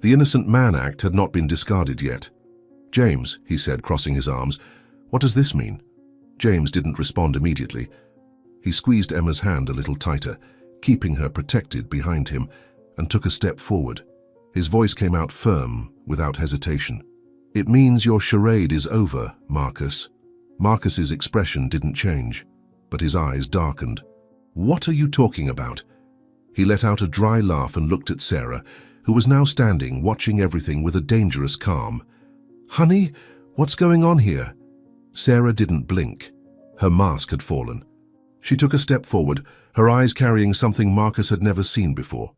The innocent man act had not been discarded yet. "James," he said, crossing his arms, "what does this mean?" James didn't respond immediately. He squeezed Emma's hand a little tighter, keeping her protected behind him, and took a step forward. His voice came out firm, without hesitation. "It means your charade is over, Marcus." Marcus's expression didn't change, but his eyes darkened. "What are you talking about?" He let out a dry laugh and looked at Sarah, who was now standing, watching everything with a dangerous calm. "Honey, what's going on here?" Sarah didn't blink. Her mask had fallen. She took a step forward, her eyes carrying something Marcus had never seen before.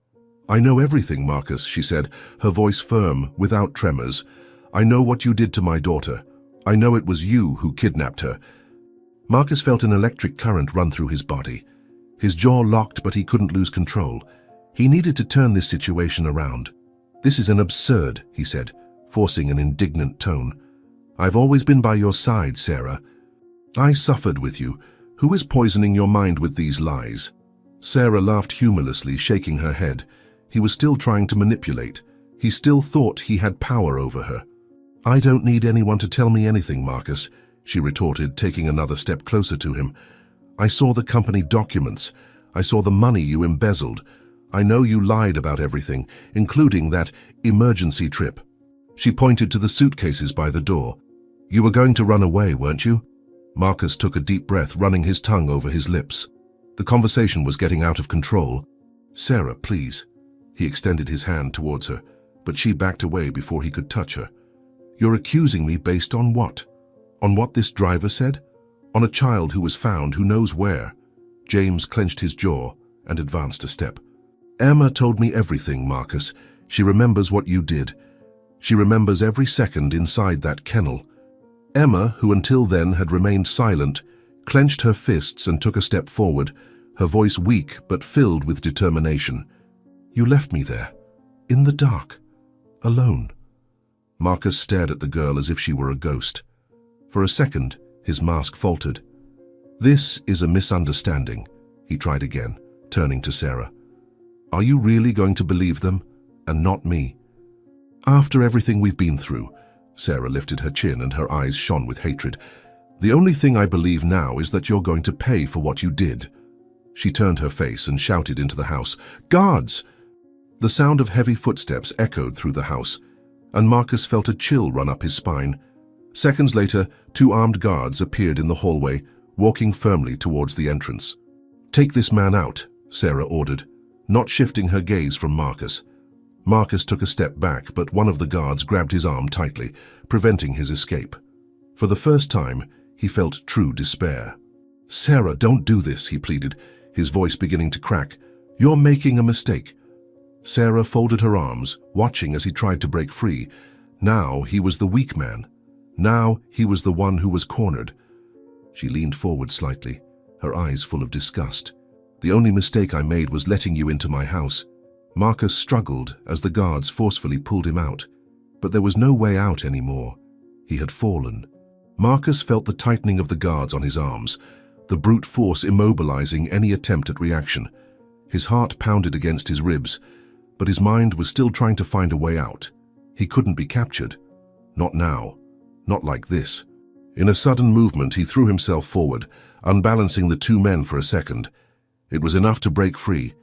"I know everything, Marcus," she said, her voice firm, without tremors. "I know what you did to my daughter. I know it was you who kidnapped her." Marcus felt an electric current run through his body. His jaw locked, but he couldn't lose control. He needed to turn this situation around. "This is an absurd," he said, forcing an indignant tone. "I've always been by your side, Sarah. I suffered with you. Who is poisoning your mind with these lies?" Sarah laughed humorlessly, shaking her head. He was still trying to manipulate. He still thought he had power over her. "I don't need anyone to tell me anything, Marcus," she retorted, taking another step closer to him. "I saw the company documents. I saw the money you embezzled. I know you lied about everything, including that emergency trip." She pointed to the suitcases by the door. "You were going to run away, weren't you?" Marcus took a deep breath, running his tongue over his lips. The conversation was getting out of control. "Sarah, please." He extended his hand towards her, but she backed away before he could touch her. "You're accusing me based on what? On what this driver said? On a child who was found who knows where?" James clenched his jaw and advanced a step. "Emma told me everything, Marcus. She remembers what you did. She remembers every second inside that kennel." Emma, who until then had remained silent, clenched her fists and took a step forward, her voice weak but filled with determination. "You left me there, in the dark, alone." Marcus stared at the girl as if she were a ghost. For a second, his mask faltered. "This is a misunderstanding," he tried again, turning to Sarah. "Are you really going to believe them, and not me?" "After everything we've been through," Sarah lifted her chin and her eyes shone with hatred, "the only thing I believe now is that you're going to pay for what you did." She turned her face and shouted into the house, "Guards!" The sound of heavy footsteps echoed through the house, and Marcus felt a chill run up his spine. Seconds later, 2 armed guards appeared in the hallway, walking firmly towards the entrance. "Take this man out," Sarah ordered, not shifting her gaze from Marcus. Marcus took a step back, but one of the guards grabbed his arm tightly, preventing his escape. For the first time, he felt true despair. "Sarah, don't do this," he pleaded, his voice beginning to crack. "You're making a mistake." Sarah folded her arms, watching as he tried to break free. Now he was the weak man. Now he was the one who was cornered. She leaned forward slightly, her eyes full of disgust. The only mistake I made was letting you into my house." Marcus struggled as the guards forcefully pulled him out, but there was no way out anymore. He had fallen. Marcus felt the tightening of the guards on his arms, the brute force immobilizing any attempt at reaction. His heart pounded against his ribs, but his mind was still trying to find a way out. He couldn't be captured. Not now. Not like this. In a sudden movement, he threw himself forward, unbalancing the two men for a second. It was enough to break free.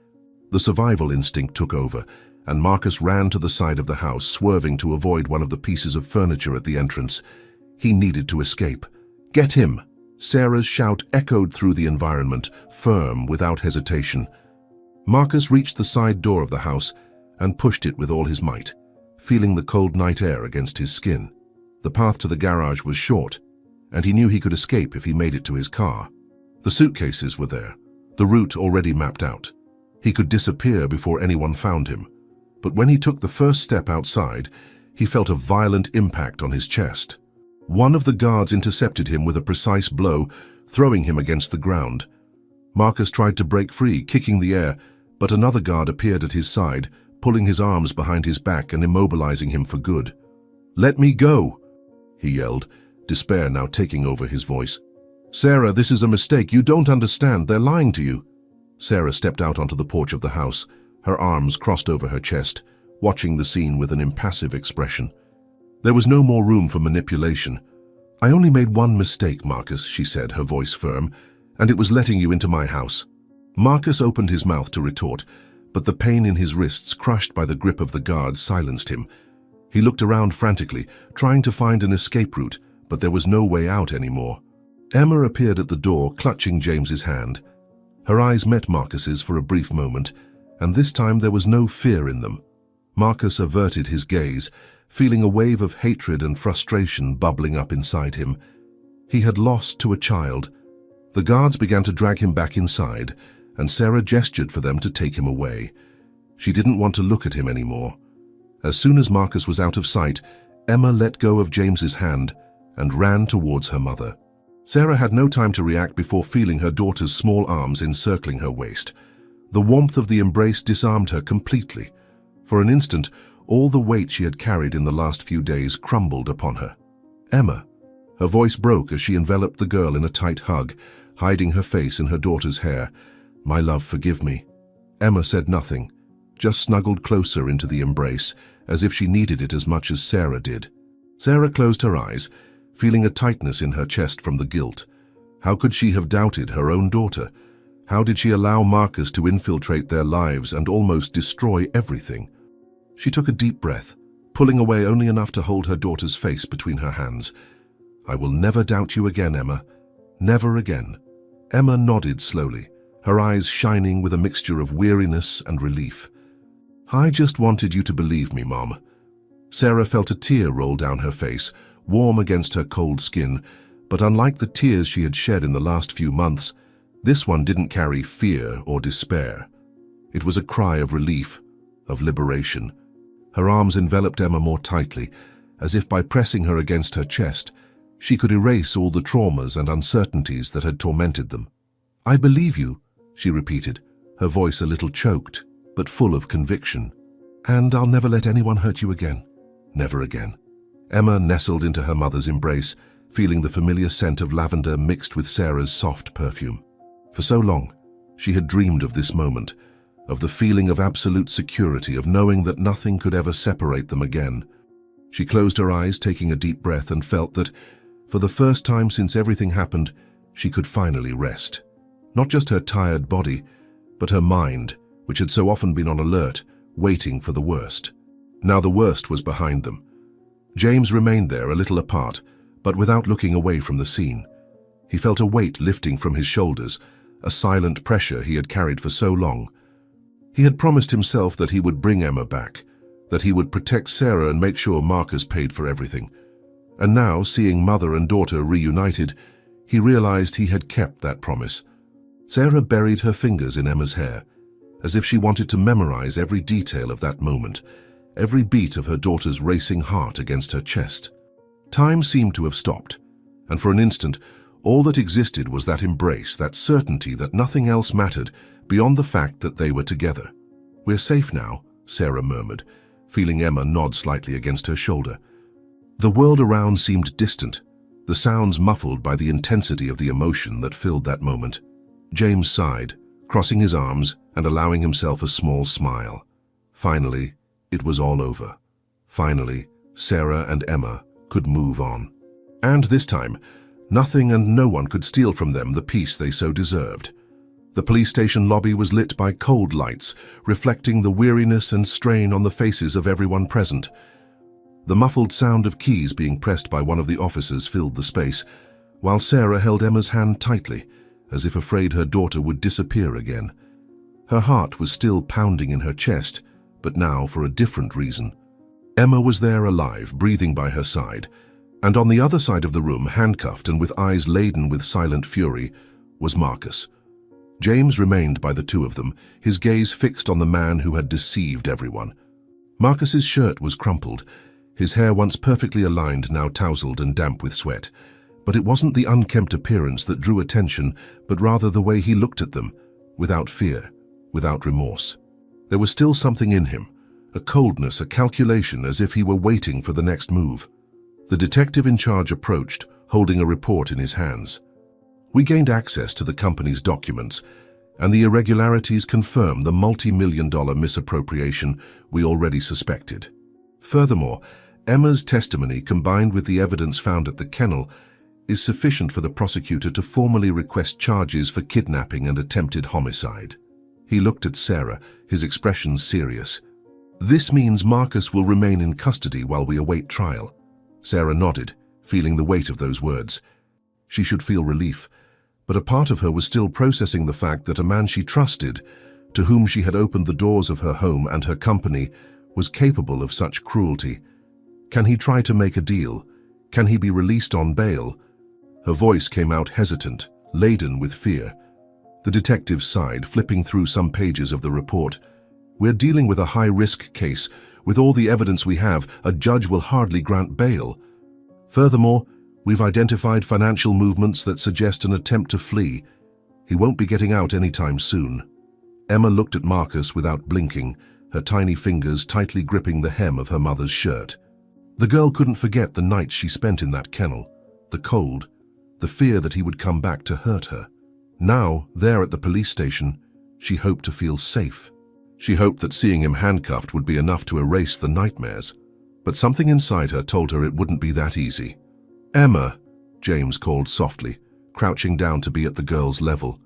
The survival instinct took over, and Marcus ran to the side of the house, swerving to avoid one of the pieces of furniture at the entrance. He needed to escape. "Get him!" Sarah's shout echoed through the environment, firm, without hesitation. Marcus reached the side door of the house and pushed it with all his might, feeling the cold night air against his skin. The path to the garage was short, and he knew he could escape if he made it to his car. The suitcases were there, the route already mapped out. He could disappear before anyone found him. But when he took the first step outside, he felt a violent impact on his chest. One of the guards intercepted him with a precise blow, throwing him against the ground. Marcus tried to break free, kicking the air, but another guard appeared at his side, pulling his arms behind his back and immobilizing him for good. "Let me go!" he yelled, despair now taking over his voice. "Sarah, this is a mistake. You don't understand. They're lying to you." Sarah stepped out onto the porch of the house, her arms crossed over her chest, watching the scene with an impassive expression. There was no more room for manipulation. "I only made one mistake, Marcus," she said, her voice firm, "and it was letting you into my house." Marcus opened his mouth to retort, but the pain in his wrists, crushed by the grip of the guards, silenced him. He looked around frantically, trying to find an escape route, but there was no way out anymore. Emma appeared at the door, clutching James's hand. Her eyes met Marcus's for a brief moment, and this time there was no fear in them. Marcus averted his gaze, feeling a wave of hatred and frustration bubbling up inside him. He had lost to a child. The guards began to drag him back inside, and Sarah gestured for them to take him away. She didn't want to look at him anymore. As soon as Marcus was out of sight, Emma let go of James's hand and ran towards her mother. Sarah had no time to react before feeling her daughter's small arms encircling her waist. The warmth of the embrace disarmed her completely. For an instant, all the weight she had carried in the last few days crumbled upon her. "Emma." Her voice broke as she enveloped the girl in a tight hug, hiding her face in her daughter's hair. "My love, forgive me." Emma said nothing, just snuggled closer into the embrace, as if she needed it as much as Sarah did. Sarah closed her eyes, feeling a tightness in her chest from the guilt. How could she have doubted her own daughter? How did she allow Marcus to infiltrate their lives and almost destroy everything? She took a deep breath, pulling away only enough to hold her daughter's face between her hands. "I will never doubt you again, Emma. Never again." Emma nodded slowly, her eyes shining with a mixture of weariness and relief. "I just wanted you to believe me, Mom." Sarah felt a tear roll down her face, warm against her cold skin, but unlike the tears she had shed in the last few months, this one didn't carry fear or despair. It was a cry of relief, of liberation. Her arms enveloped Emma more tightly, as if by pressing her against her chest, she could erase all the traumas and uncertainties that had tormented them. "I believe you," she repeated, her voice a little choked, but full of conviction. "And I'll never let anyone hurt you again. Never again." Emma nestled into her mother's embrace, feeling the familiar scent of lavender mixed with Sarah's soft perfume. For so long, she had dreamed of this moment, of the feeling of absolute security, of knowing that nothing could ever separate them again. She closed her eyes, taking a deep breath, and felt that, for the first time since everything happened, she could finally rest. Not just her tired body, but her mind, which had so often been on alert, waiting for the worst. Now the worst was behind them. James remained there, a little apart, but without looking away from the scene. He felt a weight lifting from his shoulders, a silent pressure he had carried for so long. He had promised himself that he would bring Emma back, that he would protect Sarah and make sure Marcus paid for everything. And now, seeing mother and daughter reunited, he realized he had kept that promise. Sarah buried her fingers in Emma's hair, as if she wanted to memorize every detail of that moment, every beat of her daughter's racing heart against her chest. Time seemed to have stopped, and for an instant, all that existed was that embrace, that certainty that nothing else mattered beyond the fact that they were together. "We're safe now," Sarah murmured, feeling Emma nod slightly against her shoulder. The world around seemed distant, the sounds muffled by the intensity of the emotion that filled that moment. James sighed, crossing his arms and allowing himself a small smile. Finally, it was all over. Finally, Sarah and Emma could move on. And this time, nothing and no one could steal from them the peace they so deserved. The police station lobby was lit by cold lights, reflecting the weariness and strain on the faces of everyone present. The muffled sound of keys being pressed by one of the officers filled the space, while Sarah held Emma's hand tightly, as if afraid her daughter would disappear again. Her heart was still pounding in her chest, but now for a different reason. Emma was there alive, breathing by her side, and on the other side of the room, handcuffed and with eyes laden with silent fury, was Marcus. James remained by the two of them, his gaze fixed on the man who had deceived everyone. Marcus's shirt was crumpled, his hair once perfectly aligned now tousled and damp with sweat. But it wasn't the unkempt appearance that drew attention, but rather the way he looked at them, without fear, without remorse. There was still something in him, a coldness, a calculation, as if he were waiting for the next move. The detective in charge approached, holding a report in his hands. "We gained access to the company's documents, and the irregularities confirm the multi-million-dollar misappropriation we already suspected. Furthermore, Emma's testimony, combined with the evidence found at the kennel, is sufficient for the prosecutor to formally request charges for kidnapping and attempted homicide." He looked at Sarah, his expression serious. "This means Marcus will remain in custody while we await trial." Sarah nodded, feeling the weight of those words. She should feel relief, but a part of her was still processing the fact that a man she trusted, to whom she had opened the doors of her home and her company, was capable of such cruelty. Can he try to make a deal? Can he be released on bail? Her voice came out hesitant, laden with fear. The detective sighed, flipping through some pages of the report. "We're dealing with a high-risk case. With all the evidence we have, a judge will hardly grant bail. Furthermore, we've identified financial movements that suggest an attempt to flee. He won't be getting out anytime soon." Emma looked at Marcus without blinking, her tiny fingers tightly gripping the hem of her mother's shirt. The girl couldn't forget the nights she spent in that kennel, the cold, the fear that he would come back to hurt her. Now, there at the police station, she hoped to feel safe. She hoped that seeing him handcuffed would be enough to erase the nightmares. But something inside her told her it wouldn't be that easy. "Emma," James called softly, crouching down to be at the girl's level.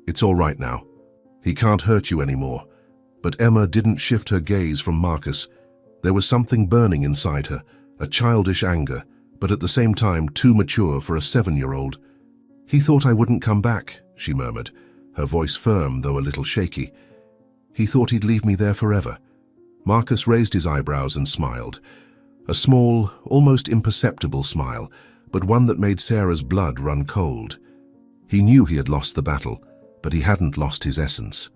"It's all right now. He can't hurt you anymore." But Emma didn't shift her gaze from Marcus. There was something burning inside her, a childish anger, but at the same time too mature for a 7-year-old. "He thought I wouldn't come back," she murmured, her voice firm though a little shaky. "He thought he'd leave me there forever." Marcus raised his eyebrows and smiled. A small, almost imperceptible smile, but one that made Sarah's blood run cold. He knew he had lost the battle, but he hadn't lost his essence.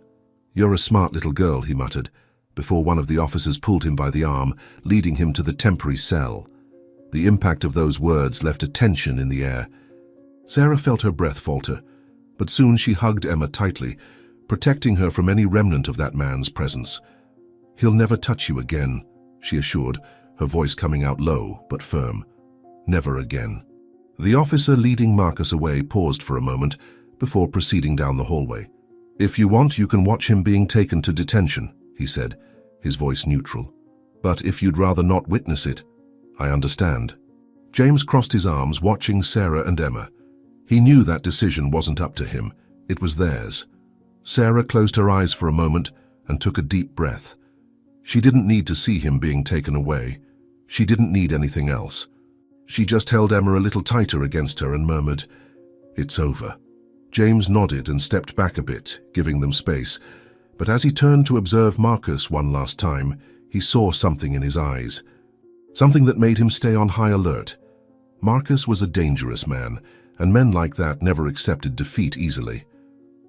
"You're a smart little girl," he muttered, before one of the officers pulled him by the arm, leading him to the temporary cell. The impact of those words left a tension in the air. Sarah felt her breath falter, but soon she hugged Emma tightly, protecting her from any remnant of that man's presence. "He'll never touch you again," she assured, her voice coming out low but firm. "Never again." The officer leading Marcus away paused for a moment before proceeding down the hallway. "If you want, you can watch him being taken to detention," he said, his voice neutral. "But if you'd rather not witness it, I understand." James crossed his arms, watching Sarah and Emma. He knew that decision wasn't up to him, it was theirs. Sarah closed her eyes for a moment and took a deep breath. She didn't need to see him being taken away. She didn't need anything else. She just held Emma a little tighter against her and murmured, "It's over." James nodded and stepped back a bit, giving them space. But as he turned to observe Marcus one last time, he saw something in his eyes. Something that made him stay on high alert. Marcus was a dangerous man, and men like that never accepted defeat easily.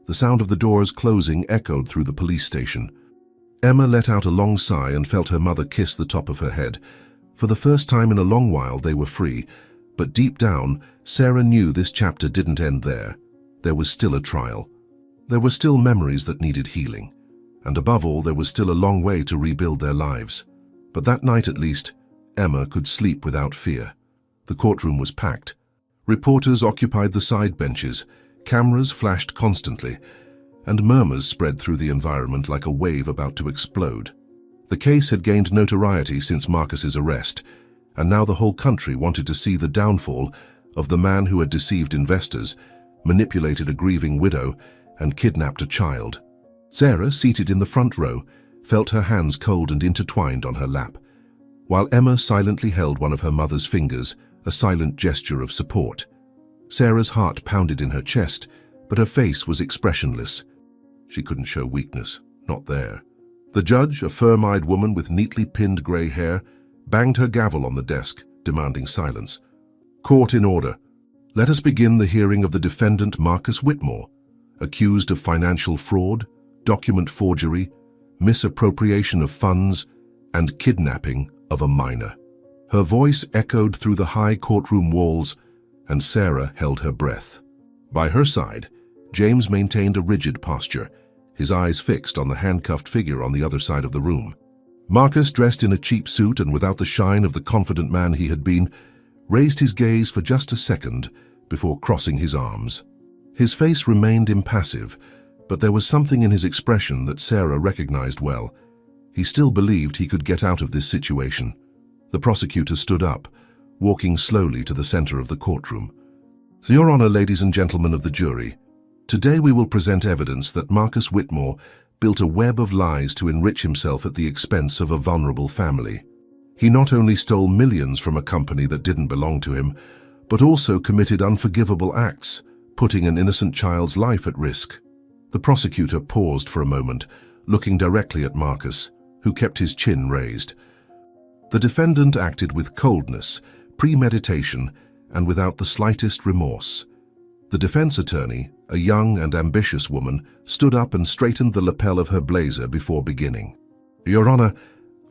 The sound of the doors closing echoed through the police station. Emma let out a long sigh and felt her mother kiss the top of her head. For the first time in a long while they were free, but deep down, Sarah knew this chapter didn't end there. There was still a trial. There were still memories that needed healing, and above all, there was still a long way to rebuild their lives. But that night at least, Emma could sleep without fear. The courtroom was packed. Reporters occupied the side benches, cameras flashed constantly, and murmurs spread through the environment like a wave about to explode. The case had gained notoriety since Marcus's arrest, and now the whole country wanted to see the downfall of the man who had deceived investors, manipulated a grieving widow, and kidnapped a child. Sarah, seated in the front row, felt her hands cold and intertwined on her lap, while Emma silently held one of her mother's fingers, a silent gesture of support. Sarah's heart pounded in her chest, but her face was expressionless. She couldn't show weakness, not there. The judge, a firm-eyed woman with neatly pinned grey hair, banged her gavel on the desk, demanding silence. Court in order. Let us begin the hearing of the defendant Marcus Whitmore, accused of financial fraud, document forgery, misappropriation of funds, and kidnapping of a minor. Her voice echoed through the high courtroom walls, and Sarah held her breath. By her side, James maintained a rigid posture, his eyes fixed on the handcuffed figure on the other side of the room. Marcus, dressed in a cheap suit and without the shine of the confident man he had been, raised his gaze for just a second before crossing his arms. His face remained impassive, but there was something in his expression that Sarah recognized well. He still believed he could get out of this situation. The prosecutor stood up, walking slowly to the center of the courtroom. Your Honor, ladies and gentlemen of the jury, today we will present evidence that Marcus Whitmore built a web of lies to enrich himself at the expense of a vulnerable family. He not only stole millions from a company that didn't belong to him, but also committed unforgivable acts, putting an innocent child's life at risk. The prosecutor paused for a moment, looking directly at Marcus, who kept his chin raised. The defendant acted with coldness, premeditation, and without the slightest remorse. The defense attorney, a young and ambitious woman, stood up and straightened the lapel of her blazer before beginning. Your Honor,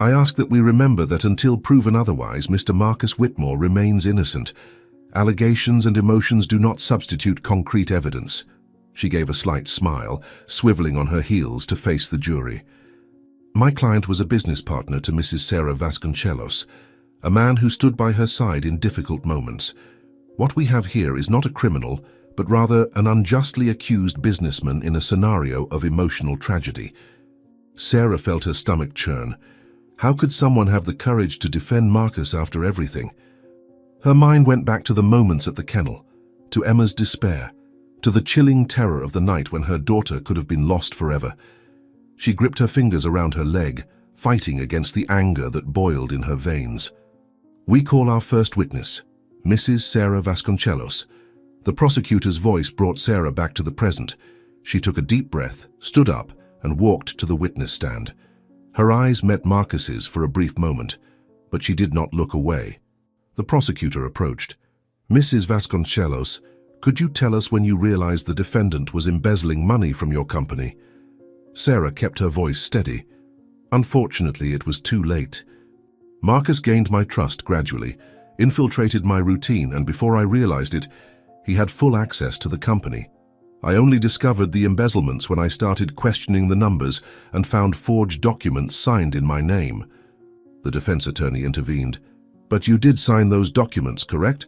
I ask that we remember that until proven otherwise, Mr. Marcus Whitmore remains innocent. Allegations and emotions do not substitute concrete evidence. She gave a slight smile, swiveling on her heels to face the jury. My client was a business partner to Mrs. Sarah Vasconcelos, a man who stood by her side in difficult moments. What we have here is not a criminal, but rather an unjustly accused businessman in a scenario of emotional tragedy. Sarah felt her stomach churn. How could someone have the courage to defend Marcus after everything? Her mind went back to the moments at the kennel, to Emma's despair, to the chilling terror of the night when her daughter could have been lost forever. She gripped her fingers around her leg, fighting against the anger that boiled in her veins. We call our first witness, Mrs. Sarah Vasconcelos. The prosecutor's voice brought Sarah back to the present. She took a deep breath, stood up, and walked to the witness stand. Her eyes met Marcus's for a brief moment, but she did not look away. The prosecutor approached. Mrs. Vasconcelos, could you tell us when you realized the defendant was embezzling money from your company? Sarah kept her voice steady. Unfortunately, it was too late. Marcus gained my trust gradually, infiltrated my routine, and before I realized it, he had full access to the company. I only discovered the embezzlements when I started questioning the numbers and found forged documents signed in my name. The defense attorney intervened. But you did sign those documents, correct?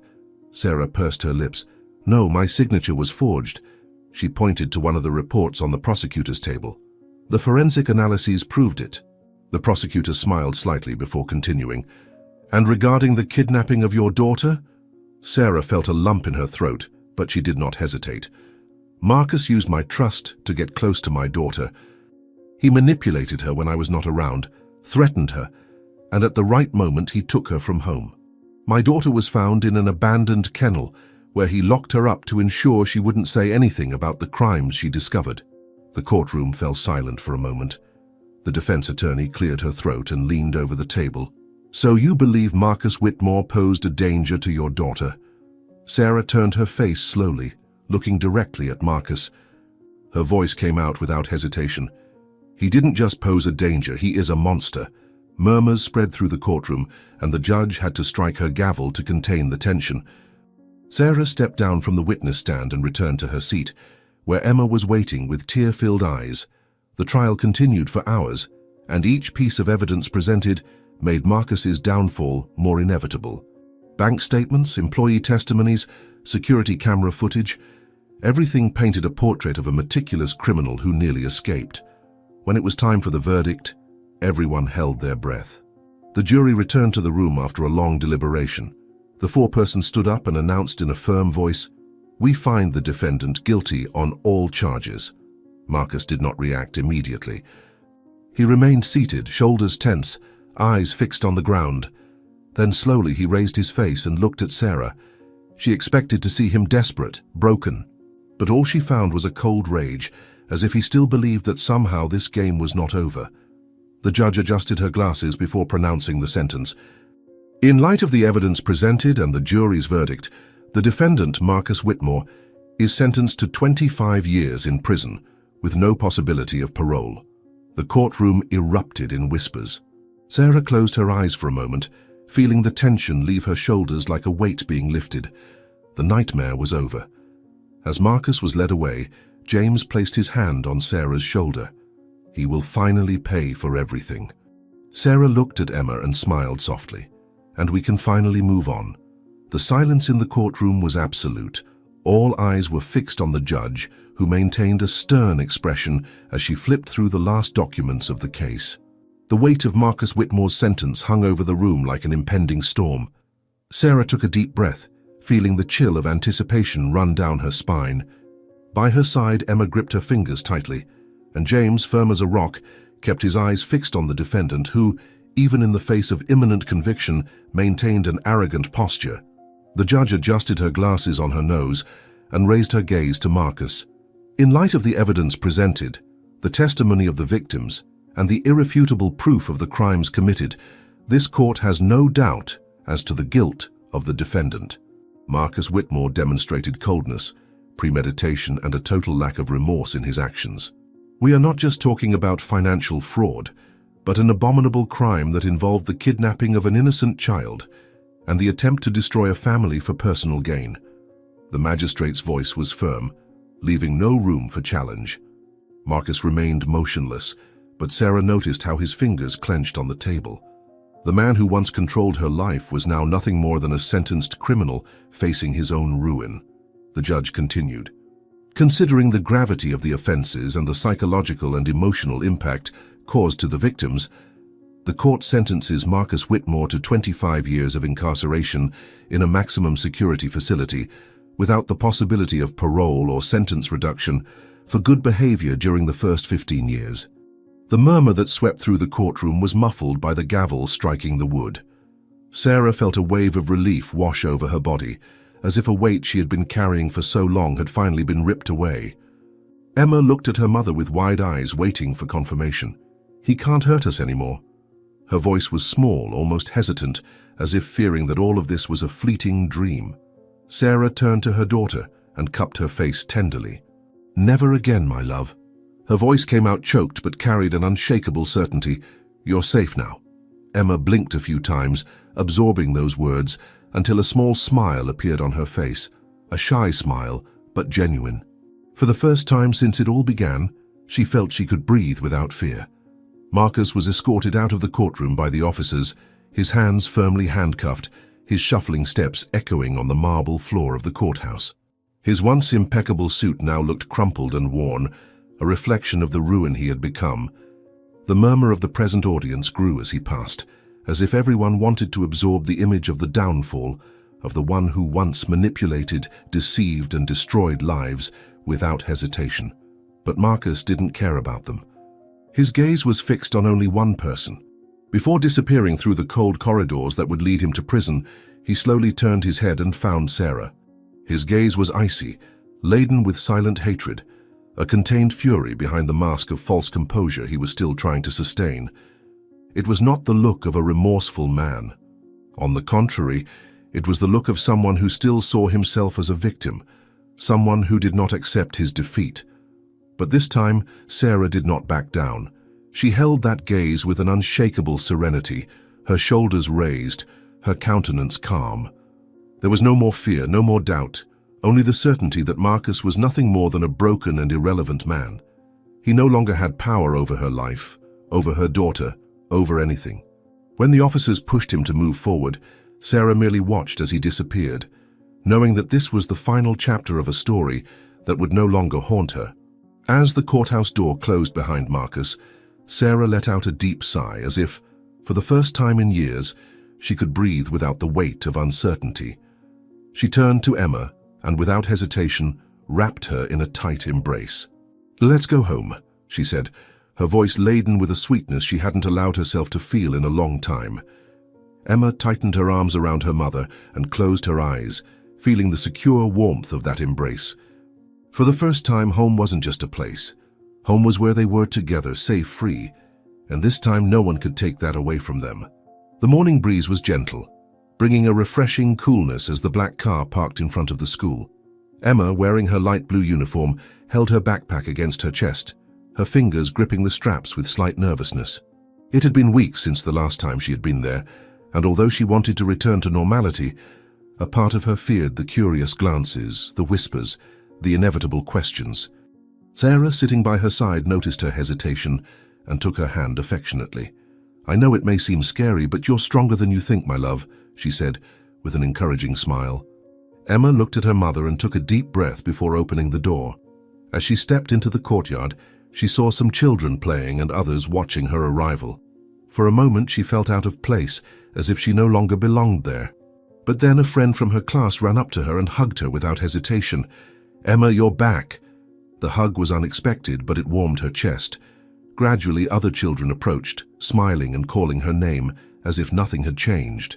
Sarah pursed her lips. No, my signature was forged. She pointed to one of the reports on the prosecutor's table. The forensic analyses proved it. The prosecutor smiled slightly before continuing. And regarding the kidnapping of your daughter? Sarah felt a lump in her throat, but she did not hesitate. Marcus used my trust to get close to my daughter. He manipulated her when I was not around, threatened her, and at the right moment he took her from home. My daughter was found in an abandoned kennel, where he locked her up to ensure she wouldn't say anything about the crimes she discovered. The courtroom fell silent for a moment. The defense attorney cleared her throat and leaned over the table. So you believe Marcus Whitmore posed a danger to your daughter? Sarah turned her face slowly, looking directly at Marcus. Her voice came out without hesitation. He didn't just pose a danger, he is a monster. Murmurs spread through the courtroom, and the judge had to strike her gavel to contain the tension. Sarah stepped down from the witness stand and returned to her seat, where Emma was waiting with tear-filled eyes. The trial continued for hours, and each piece of evidence presented made Marcus's downfall more inevitable. Bank statements, employee testimonies, security camera footage, everything painted a portrait of a meticulous criminal who nearly escaped. When it was time for the verdict, everyone held their breath. The jury returned to the room after a long deliberation. The foreperson stood up and announced in a firm voice, "We find the defendant guilty on all charges." Marcus did not react immediately. He remained seated, shoulders tense, eyes fixed on the ground. Then slowly he raised his face and looked at Sarah. She expected to see him desperate, broken. But all she found was a cold rage, as if he still believed that somehow this game was not over. The judge adjusted her glasses before pronouncing the sentence. In light of the evidence presented and the jury's verdict, the defendant, Marcus Whitmore, is sentenced to 25 years in prison, with no possibility of parole. The courtroom erupted in whispers. Sarah closed her eyes for a moment, feeling the tension leave her shoulders like a weight being lifted. The nightmare was over. As Marcus was led away, James placed his hand on Sarah's shoulder. He will finally pay for everything. Sarah looked at Emma and smiled softly. And we can finally move on. The silence in the courtroom was absolute. All eyes were fixed on the judge, who maintained a stern expression as she flipped through the last documents of the case. The weight of Marcus Whitmore's sentence hung over the room like an impending storm. Sarah took a deep breath, feeling the chill of anticipation run down her spine. By her side, Emma gripped her fingers tightly, and James, firm as a rock, kept his eyes fixed on the defendant who, even in the face of imminent conviction, maintained an arrogant posture. The judge adjusted her glasses on her nose and raised her gaze to Marcus. In light of the evidence presented, the testimony of the victims, and the irrefutable proof of the crimes committed, this court has no doubt as to the guilt of the defendant. Marcus Whitmore demonstrated coldness, premeditation, and a total lack of remorse in his actions. We are not just talking about financial fraud, but an abominable crime that involved the kidnapping of an innocent child and the attempt to destroy a family for personal gain. The magistrate's voice was firm, leaving no room for challenge. Marcus remained motionless, but Sarah noticed how his fingers clenched on the table. The man who once controlled her life was now nothing more than a sentenced criminal facing his own ruin. The judge continued. Considering the gravity of the offenses and the psychological and emotional impact caused to the victims, the court sentences Marcus Whitmore to 25 years of incarceration in a maximum security facility without the possibility of parole or sentence reduction for good behavior during the first 15 years. The murmur that swept through the courtroom was muffled by the gavel striking the wood. Sarah felt a wave of relief wash over her body, as if a weight she had been carrying for so long had finally been ripped away. Emma looked at her mother with wide eyes, waiting for confirmation. "He can't hurt us anymore." Her voice was small, almost hesitant, as if fearing that all of this was a fleeting dream. Sarah turned to her daughter and cupped her face tenderly. "Never again, my love." Her voice came out choked but carried an unshakable certainty. "You're safe now." Emma blinked a few times, absorbing those words, until a small smile appeared on her face, a shy smile, but genuine. For the first time since it all began, she felt she could breathe without fear. Marcus was escorted out of the courtroom by the officers, his hands firmly handcuffed, his shuffling steps echoing on the marble floor of the courthouse. His once impeccable suit now looked crumpled and worn, a reflection of the ruin he had become. The murmur of the present audience grew as he passed, as if everyone wanted to absorb the image of the downfall of the one who once manipulated, deceived, and destroyed lives without hesitation. But Marcus didn't care about them. His gaze was fixed on only one person. Before disappearing through the cold corridors that would lead him to prison, he slowly turned his head and found Sarah. His gaze was icy, laden with silent hatred, a contained fury behind the mask of false composure he was still trying to sustain. It was not the look of a remorseful man. On the contrary, it was the look of someone who still saw himself as a victim, someone who did not accept his defeat. But this time, Sarah did not back down. She held that gaze with an unshakable serenity, her shoulders raised, her countenance calm. There was no more fear, no more doubt, only the certainty that Marcus was nothing more than a broken and irrelevant man. He no longer had power over her life, over her daughter, over anything. When the officers pushed him to move forward, Sarah merely watched as he disappeared, knowing that this was the final chapter of a story that would no longer haunt her. As the courthouse door closed behind Marcus, Sarah let out a deep sigh, as if, for the first time in years, she could breathe without the weight of uncertainty. She turned to Emma and, without hesitation, wrapped her in a tight embrace. "Let's go home," she said, her voice laden with a sweetness she hadn't allowed herself to feel in a long time. Emma tightened her arms around her mother and closed her eyes, feeling the secure warmth of that embrace. For the first time, home wasn't just a place. Home was where they were together, safe, free, and this time no one could take that away from them. The morning breeze was gentle, bringing a refreshing coolness as the black car parked in front of the school. Emma, wearing her light blue uniform, held her backpack against her chest, her fingers gripping the straps with slight nervousness. It had been weeks since the last time she had been there, and although she wanted to return to normality, a part of her feared the curious glances, the whispers, the inevitable questions. Sarah, sitting by her side, noticed her hesitation and took her hand affectionately. "I know it may seem scary, but you're stronger than you think, my love," she said, with an encouraging smile. Emma looked at her mother and took a deep breath before opening the door. As she stepped into the courtyard, she saw some children playing and others watching her arrival. For a moment she felt out of place, as if she no longer belonged there. But then a friend from her class ran up to her and hugged her without hesitation. "Emma, you're back." The hug was unexpected, but it warmed her chest. Gradually, other children approached, smiling and calling her name, as if nothing had changed.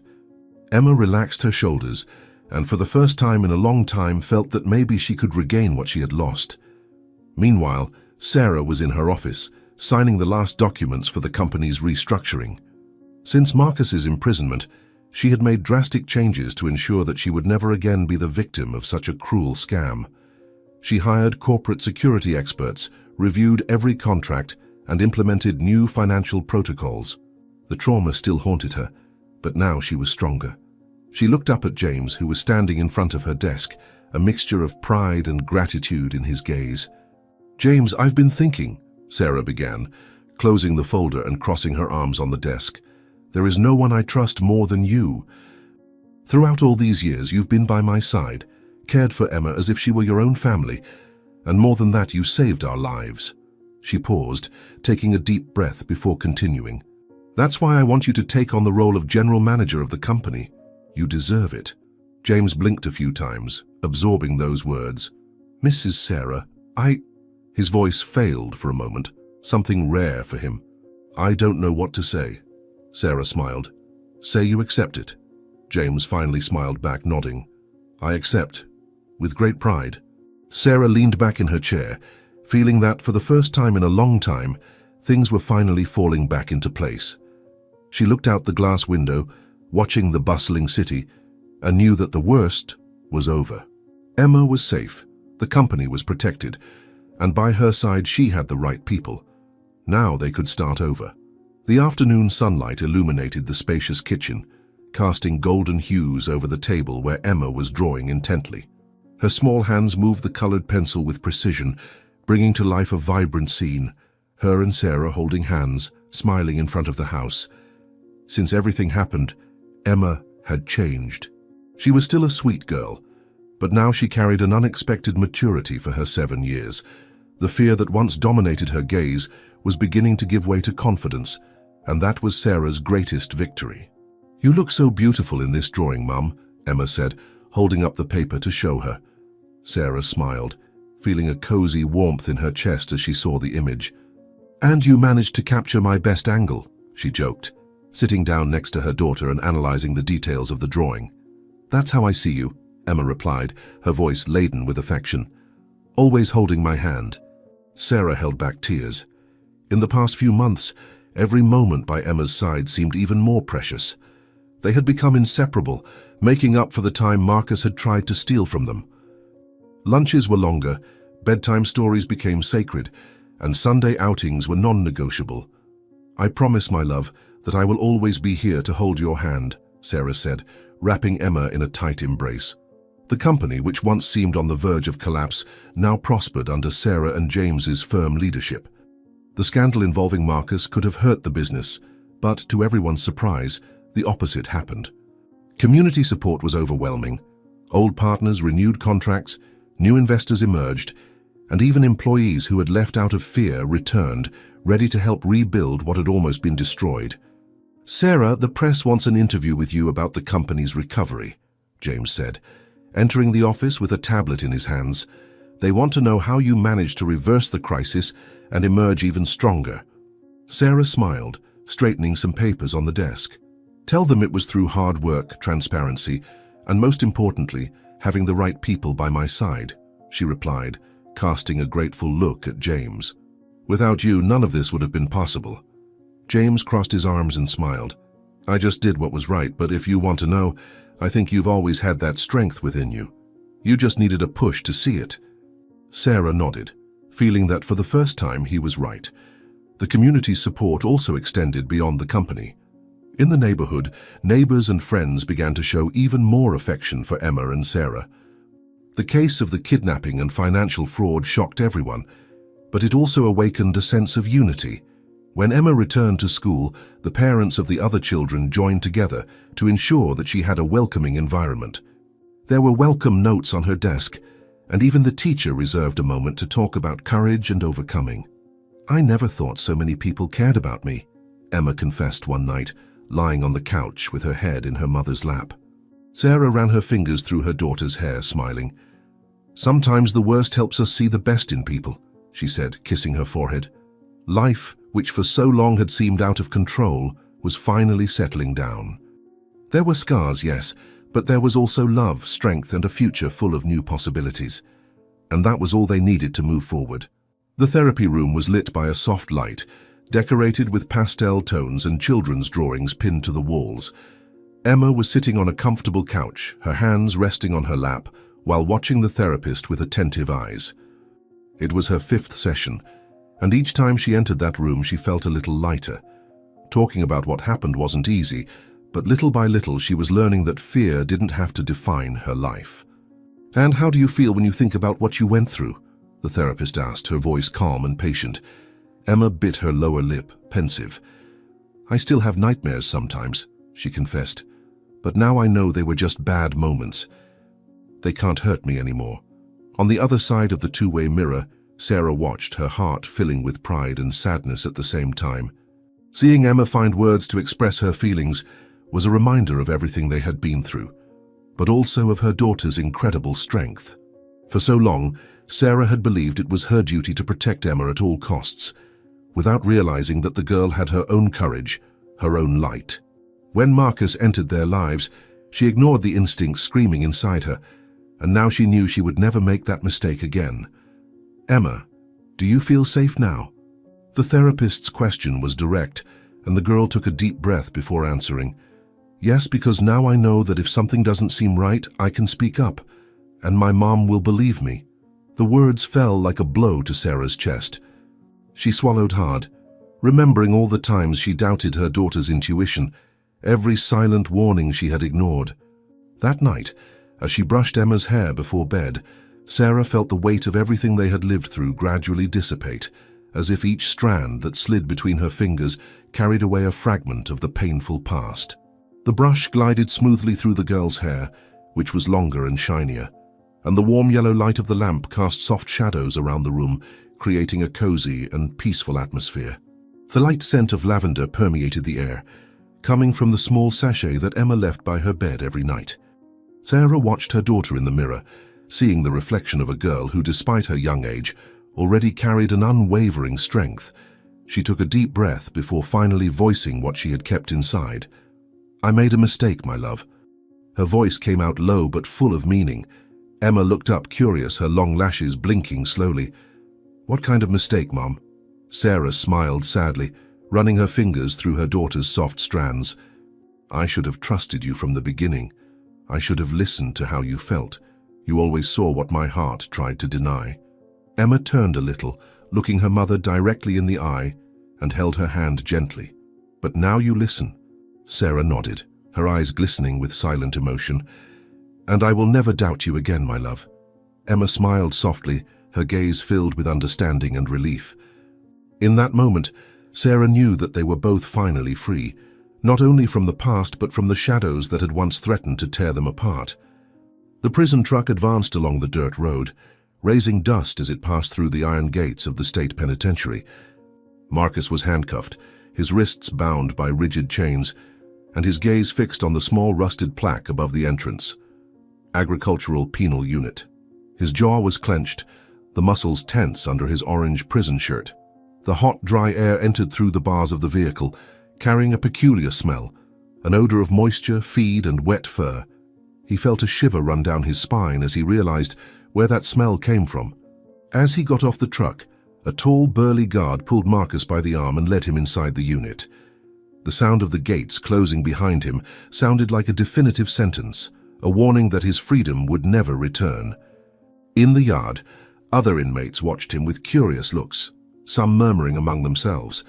Emma relaxed her shoulders, and for the first time in a long time felt that maybe she could regain what she had lost. Meanwhile, Sarah was in her office, signing the last documents for the company's restructuring. Since Marcus's imprisonment, she had made drastic changes to ensure that she would never again be the victim of such a cruel scam. She hired corporate security experts, reviewed every contract, and implemented new financial protocols. The trauma still haunted her, but now she was stronger. She looked up at James, who was standing in front of her desk, a mixture of pride and gratitude in his gaze. "James, I've been thinking," Sarah began, closing the folder and crossing her arms on the desk. "There is no one I trust more than you. Throughout all these years, you've been by my side, cared for Emma as if she were your own family, and more than that, you saved our lives." She paused, taking a deep breath before continuing. "That's why I want you to take on the role of general manager of the company. You deserve it." James blinked a few times, absorbing those words. "Mrs. Sarah, His voice failed for a moment, something rare for him. "I don't know what to say." Sarah smiled. "Say you accept it." James finally smiled back, nodding. "I accept, with great pride." Sarah leaned back in her chair, feeling that for the first time in a long time, things were finally falling back into place. She looked out the glass window, watching the bustling city, and knew that the worst was over. Emma was safe, the company was protected, and by her side she had the right people. Now they could start over. The afternoon sunlight illuminated the spacious kitchen, casting golden hues over the table where Emma was drawing intently. Her small hands moved the colored pencil with precision, bringing to life a vibrant scene, her and Sarah holding hands, smiling in front of the house. Since everything happened, Emma had changed. She was still a sweet girl, but now she carried an unexpected maturity for her 7 years. The fear that once dominated her gaze was beginning to give way to confidence, and that was Sarah's greatest victory. "You look so beautiful in this drawing, Mum," Emma said, holding up the paper to show her. Sarah smiled, feeling a cozy warmth in her chest as she saw the image. "And you managed to capture my best angle," she joked, sitting down next to her daughter and analyzing the details of the drawing. "That's how I see you," Emma replied, her voice laden with affection. "Always holding my hand." Sarah held back tears. In the past few months, every moment by Emma's side seemed even more precious. They had become inseparable, making up for the time Marcus had tried to steal from them. Lunches were longer, bedtime stories became sacred, and Sunday outings were non-negotiable. "I promise, my love, that I will always be here to hold your hand," Sarah said, wrapping Emma in a tight embrace. The company, which once seemed on the verge of collapse, now prospered under Sarah and James's firm leadership. The scandal involving Marcus could have hurt the business, but to everyone's surprise, the opposite happened. Community support was overwhelming. Old partners renewed contracts, new investors emerged, and even employees who had left out of fear returned, ready to help rebuild what had almost been destroyed. "Sarah, the press wants an interview with you about the company's recovery," James said, entering the office with a tablet in his hands. "They want to know how you managed to reverse the crisis and emerge even stronger." Sarah smiled, straightening some papers on the desk. "Tell them it was through hard work, transparency, and most importantly, having the right people by my side," she replied, casting a grateful look at James. "Without you, none of this would have been possible." James crossed his arms and smiled. "I just did what was right, but if you want to know, I think you've always had that strength within you. You just needed a push to see it." Sarah nodded, feeling that for the first time he was right. The community's support also extended beyond the company. In the neighborhood, neighbors and friends began to show even more affection for Emma and Sarah. The case of the kidnapping and financial fraud shocked everyone, but it also awakened a sense of unity. When Emma returned to school, the parents of the other children joined together to ensure that she had a welcoming environment. There were welcome notes on her desk, and even the teacher reserved a moment to talk about courage and overcoming. "I never thought so many people cared about me," Emma confessed one night, lying on the couch with her head in her mother's lap. Sarah ran her fingers through her daughter's hair, smiling. "Sometimes the worst helps us see the best in people," she said, kissing her forehead. Life, which for so long had seemed out of control, was finally settling down. There were scars, yes, but there was also love, strength, and a future full of new possibilities. And that was all they needed to move forward. The therapy room was lit by a soft light, decorated with pastel tones and children's drawings pinned to the walls. Emma was sitting on a comfortable couch, her hands resting on her lap, while watching the therapist with attentive eyes. It was her 5th session, and each time she entered that room she felt a little lighter. Talking about what happened wasn't easy, but little by little she was learning that fear didn't have to define her life. "And how do you feel when you think about what you went through?" the therapist asked, her voice calm and patient. Emma bit her lower lip, pensive. "I still have nightmares sometimes," she confessed, "but now I know they were just bad moments. They can't hurt me anymore." On the other side of the two-way mirror, Sarah watched, her heart filling with pride and sadness at the same time. Seeing Emma find words to express her feelings was a reminder of everything they had been through, but also of her daughter's incredible strength. For so long, Sarah had believed it was her duty to protect Emma at all costs, without realizing that the girl had her own courage, her own light. When Marcus entered their lives, she ignored the instincts screaming inside her, and now she knew she would never make that mistake again. "Emma, do you feel safe now?" The therapist's question was direct, and the girl took a deep breath before answering. "Yes, because now I know that if something doesn't seem right, I can speak up, and my mom will believe me." The words fell like a blow to Sarah's chest. She swallowed hard, remembering all the times she doubted her daughter's intuition, every silent warning she had ignored. That night, as she brushed Emma's hair before bed, Sarah felt the weight of everything they had lived through gradually dissipate, as if each strand that slid between her fingers carried away a fragment of the painful past. The brush glided smoothly through the girl's hair, which was longer and shinier, and the warm yellow light of the lamp cast soft shadows around the room, creating a cozy and peaceful atmosphere. The light scent of lavender permeated the air, coming from the small sachet that Emma left by her bed every night. Sarah watched her daughter in the mirror, seeing the reflection of a girl who, despite her young age, already carried an unwavering strength. She took a deep breath before finally voicing what she had kept inside. "I made a mistake, my love." Her voice came out low but full of meaning. Emma looked up, curious, her long lashes blinking slowly. "What kind of mistake, Mom?" Sarah smiled sadly, running her fingers through her daughter's soft strands. "I should have trusted you from the beginning. I should have listened to how you felt. You always saw what my heart tried to deny." Emma turned a little, looking her mother directly in the eye, and held her hand gently. "But now you listen." Sarah nodded, her eyes glistening with silent emotion. "And I will never doubt you again, my love." Emma smiled softly, her gaze filled with understanding and relief. In that moment, Sarah knew that they were both finally free, not only from the past but from the shadows that had once threatened to tear them apart. The prison truck advanced along the dirt road, raising dust as it passed through the iron gates of the state penitentiary. Marcus was handcuffed, his wrists bound by rigid chains, and his gaze fixed on the small rusted plaque above the entrance. Agricultural Penal Unit. His jaw was clenched, the muscles tense under his orange prison shirt. The hot, dry air entered through the bars of the vehicle, carrying a peculiar smell, an odor of moisture, feed, and wet fur. He felt a shiver run down his spine as he realized where that smell came from. As he got off the truck, a tall, burly guard pulled Marcus by the arm and led him inside the unit. The sound of the gates closing behind him sounded like a definitive sentence, a warning that his freedom would never return. In the yard, other inmates watched him with curious looks, some murmuring among themselves.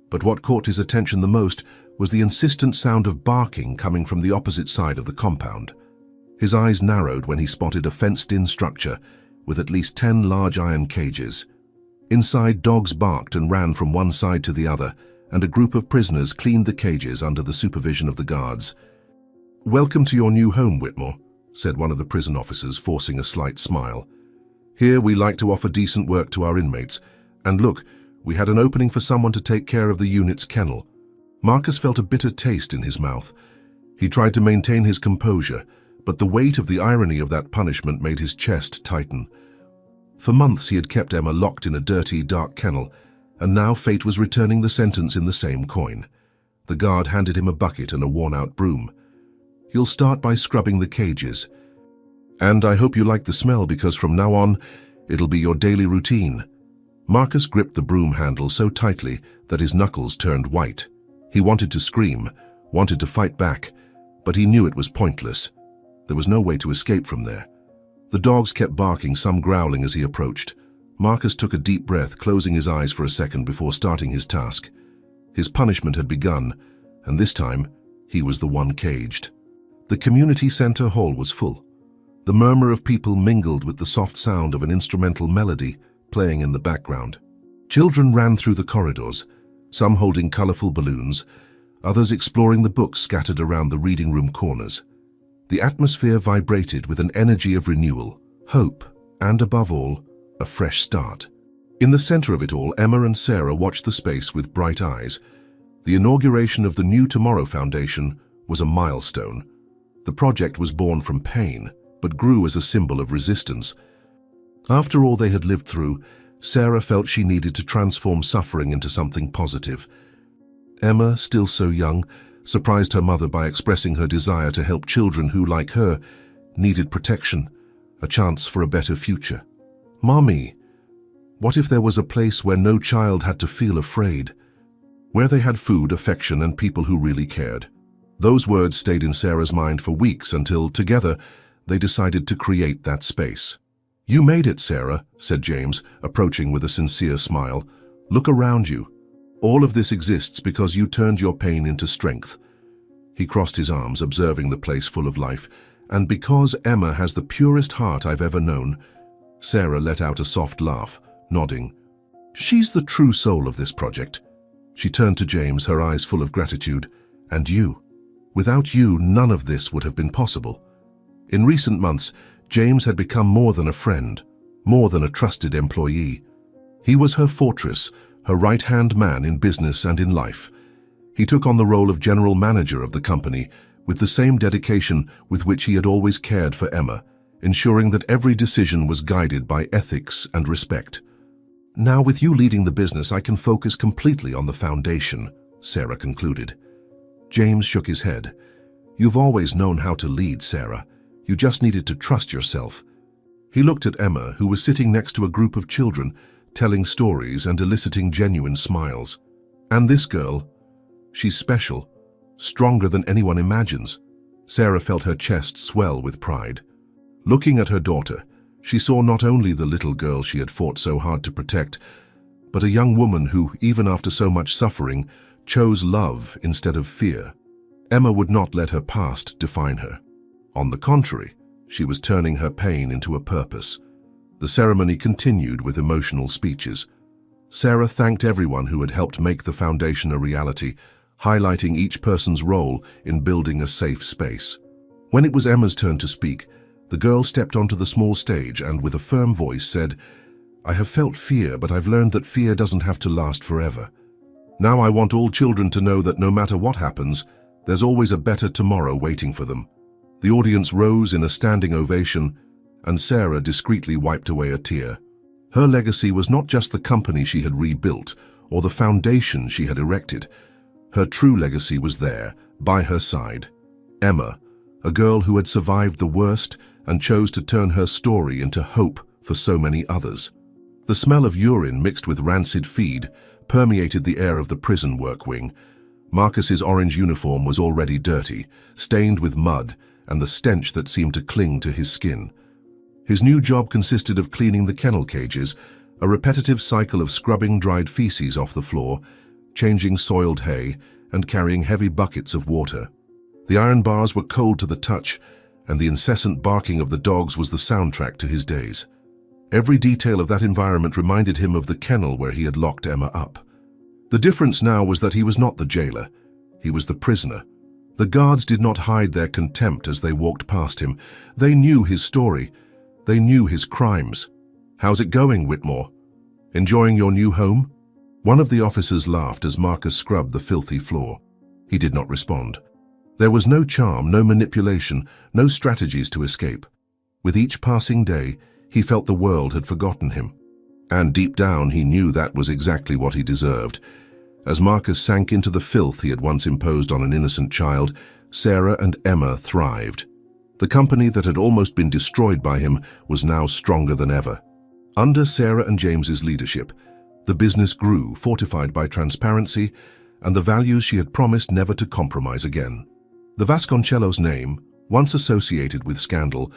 But what caught his attention the most was the insistent sound of barking coming from the opposite side of the compound. His eyes narrowed when he spotted a fenced-in structure with at least 10 large iron cages. Inside, dogs barked and ran from one side to the other, and a group of prisoners cleaned the cages under the supervision of the guards. "Welcome to your new home, Whitmore," said one of the prison officers, forcing a slight smile. "Here we like to offer decent work to our inmates. And look, we had an opening for someone to take care of the unit's kennel." Marcus felt a bitter taste in his mouth. He tried to maintain his composure, but the weight of the irony of that punishment made his chest tighten. For months he had kept Emma locked in a dirty, dark kennel, and now fate was returning the sentence in the same coin. The guard handed him a bucket and a worn-out broom. "You'll start by scrubbing the cages. And I hope you like the smell, because from now on, it'll be your daily routine." Marcus gripped the broom handle so tightly that his knuckles turned white. He wanted to scream, wanted to fight back, but he knew it was pointless. There was no way to escape from there. The dogs kept barking, some growling as he approached. Marcus took a deep breath, closing his eyes for a second before starting his task. His punishment had begun, and this time, he was the one caged. The community center hall was full. The murmur of people mingled with the soft sound of an instrumental melody playing in the background. Children ran through the corridors, some holding colorful balloons, others exploring the books scattered around the reading room corners. The atmosphere vibrated with an energy of renewal, hope, and above all, a fresh start. In the center of it all, Emma and Sarah watched the space with bright eyes. The inauguration of the New Tomorrow Foundation was a milestone. The project was born from pain, but grew as a symbol of resistance. After all they had lived through, Sarah felt she needed to transform suffering into something positive. Emma, still so young, surprised her mother by expressing her desire to help children who, like her, needed protection, a chance for a better future. "Mommy, what if there was a place where no child had to feel afraid? Where they had food, affection, and people who really cared?" Those words stayed in Sarah's mind for weeks until, together, they decided to create that space. "You made it, Sarah," said James, approaching with a sincere smile. "Look around you. All of this exists because you turned your pain into strength." He crossed his arms, observing the place full of life. "And because Emma has the purest heart I've ever known." Sarah let out a soft laugh, nodding. "She's the true soul of this project." She turned to James, her eyes full of gratitude. "And you. Without you, none of this would have been possible." In recent months, James had become more than a friend, more than a trusted employee. He was her fortress, her right-hand man in business and in life. He took on the role of general manager of the company with the same dedication with which he had always cared for Emma, ensuring that every decision was guided by ethics and respect. "Now, with you leading the business, I can focus completely on the foundation," Sarah concluded. James shook his head. "You've always known how to lead, Sarah. You just needed to trust yourself." He looked at Emma, who was sitting next to a group of children, telling stories and eliciting genuine smiles. "And this girl, she's special, stronger than anyone imagines." Sarah felt her chest swell with pride. Looking at her daughter, she saw not only the little girl she had fought so hard to protect, but a young woman who, even after so much suffering, chose love instead of fear. Emma would not let her past define her. On the contrary, She was turning her pain into a purpose. The ceremony continued with emotional speeches. Sarah thanked everyone who had helped make the foundation a reality, highlighting each person's role in building a safe space. When it was Emma's turn to speak, the girl stepped onto the small stage and with a firm voice said, "I have felt fear, but I've learned that fear doesn't have to last forever. Now I want all children to know that no matter what happens, there's always a better tomorrow waiting for them." The audience rose in a standing ovation, and Sarah discreetly wiped away a tear. Her legacy was not just the company she had rebuilt or the foundation she had erected. Her true legacy was there, by her side. Emma, a girl who had survived the worst and chose to turn her story into hope for so many others. The smell of urine mixed with rancid feed permeated the air of the prison work wing. Marcus's orange uniform was already dirty, stained with mud and the stench that seemed to cling to his skin. His new job consisted of cleaning the kennel cages, a repetitive cycle of scrubbing dried feces off the floor, changing soiled hay, and carrying heavy buckets of water. The iron bars were cold to the touch, and the incessant barking of the dogs was the soundtrack to his days. Every detail of that environment reminded him of the kennel where he had locked Emma up. The difference now was that he was not the jailer. He was the prisoner. The guards did not hide their contempt as they walked past him. They knew his story. They knew his crimes. "How's it going, Whitmore? Enjoying your new home?" One of the officers laughed as Marcus scrubbed the filthy floor. He did not respond. There was no charm, no manipulation, no strategies to escape. With each passing day, he felt the world had forgotten him. And deep down, he knew that was exactly what he deserved. As Marcus sank into the filth he had once imposed on an innocent child, Sarah and Emma thrived. The company that had almost been destroyed by him was now stronger than ever. Under Sarah and James's leadership, the business grew, fortified by transparency and the values she had promised never to compromise again. The Vasconcellos' name, once associated with scandal,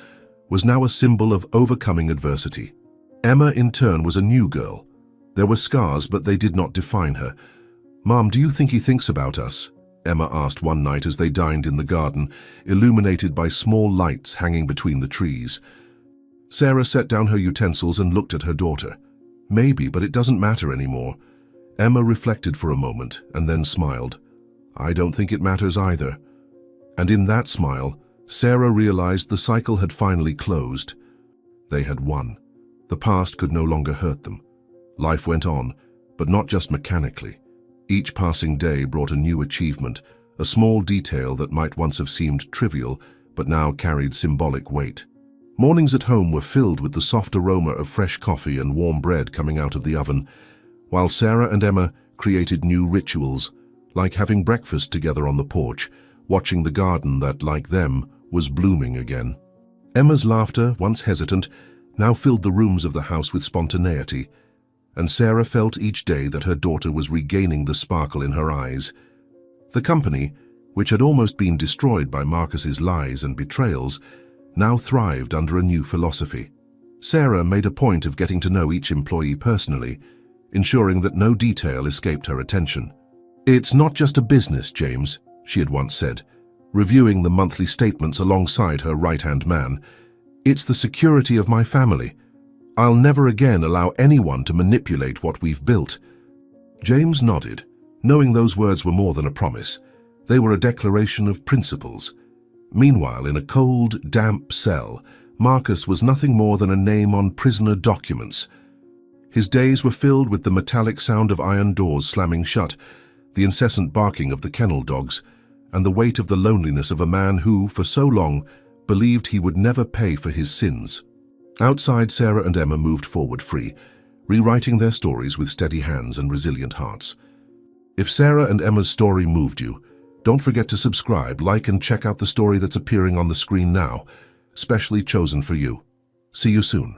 was now a symbol of overcoming adversity. Emma, in turn, was a new girl. There were scars, but they did not define her. "Mom, do you think he thinks about us?" Emma asked one night as they dined in the garden, illuminated by small lights hanging between the trees. Sarah set down her utensils and looked at her daughter. "Maybe, but it doesn't matter anymore." Emma reflected for a moment and then smiled. "I don't think it matters either." And in that smile, Sarah realized the cycle had finally closed. They had won. The past could no longer hurt them. Life went on, but not just mechanically. Each passing day brought a new achievement, a small detail that might once have seemed trivial, but now carried symbolic weight. Mornings at home were filled with the soft aroma of fresh coffee and warm bread coming out of the oven, while Sarah and Emma created new rituals, like having breakfast together on the porch, watching the garden that, like them, was blooming again. Emma's laughter, once hesitant, now filled the rooms of the house with spontaneity, and Sarah felt each day that her daughter was regaining the sparkle in her eyes. The company, which had almost been destroyed by Marcus's lies and betrayals, now thrived under a new philosophy. Sarah made a point of getting to know each employee personally, ensuring that no detail escaped her attention. "It's not just a business, James," she had once said, reviewing the monthly statements alongside her right-hand man. "It's the security of my family. I'll never again allow anyone to manipulate what we've built." James nodded, knowing those words were more than a promise. They were a declaration of principles. Meanwhile, in a cold, damp cell, Marcus was nothing more than a name on prisoner documents. His days were filled with the metallic sound of iron doors slamming shut, the incessant barking of the kennel dogs, and the weight of the loneliness of a man who, for so long, believed he would never pay for his sins. Outside, Sarah and Emma moved forward free, rewriting their stories with steady hands and resilient hearts. If Sarah and Emma's story moved you, don't forget to subscribe, like, and check out the story that's appearing on the screen now, specially chosen for you. See you soon.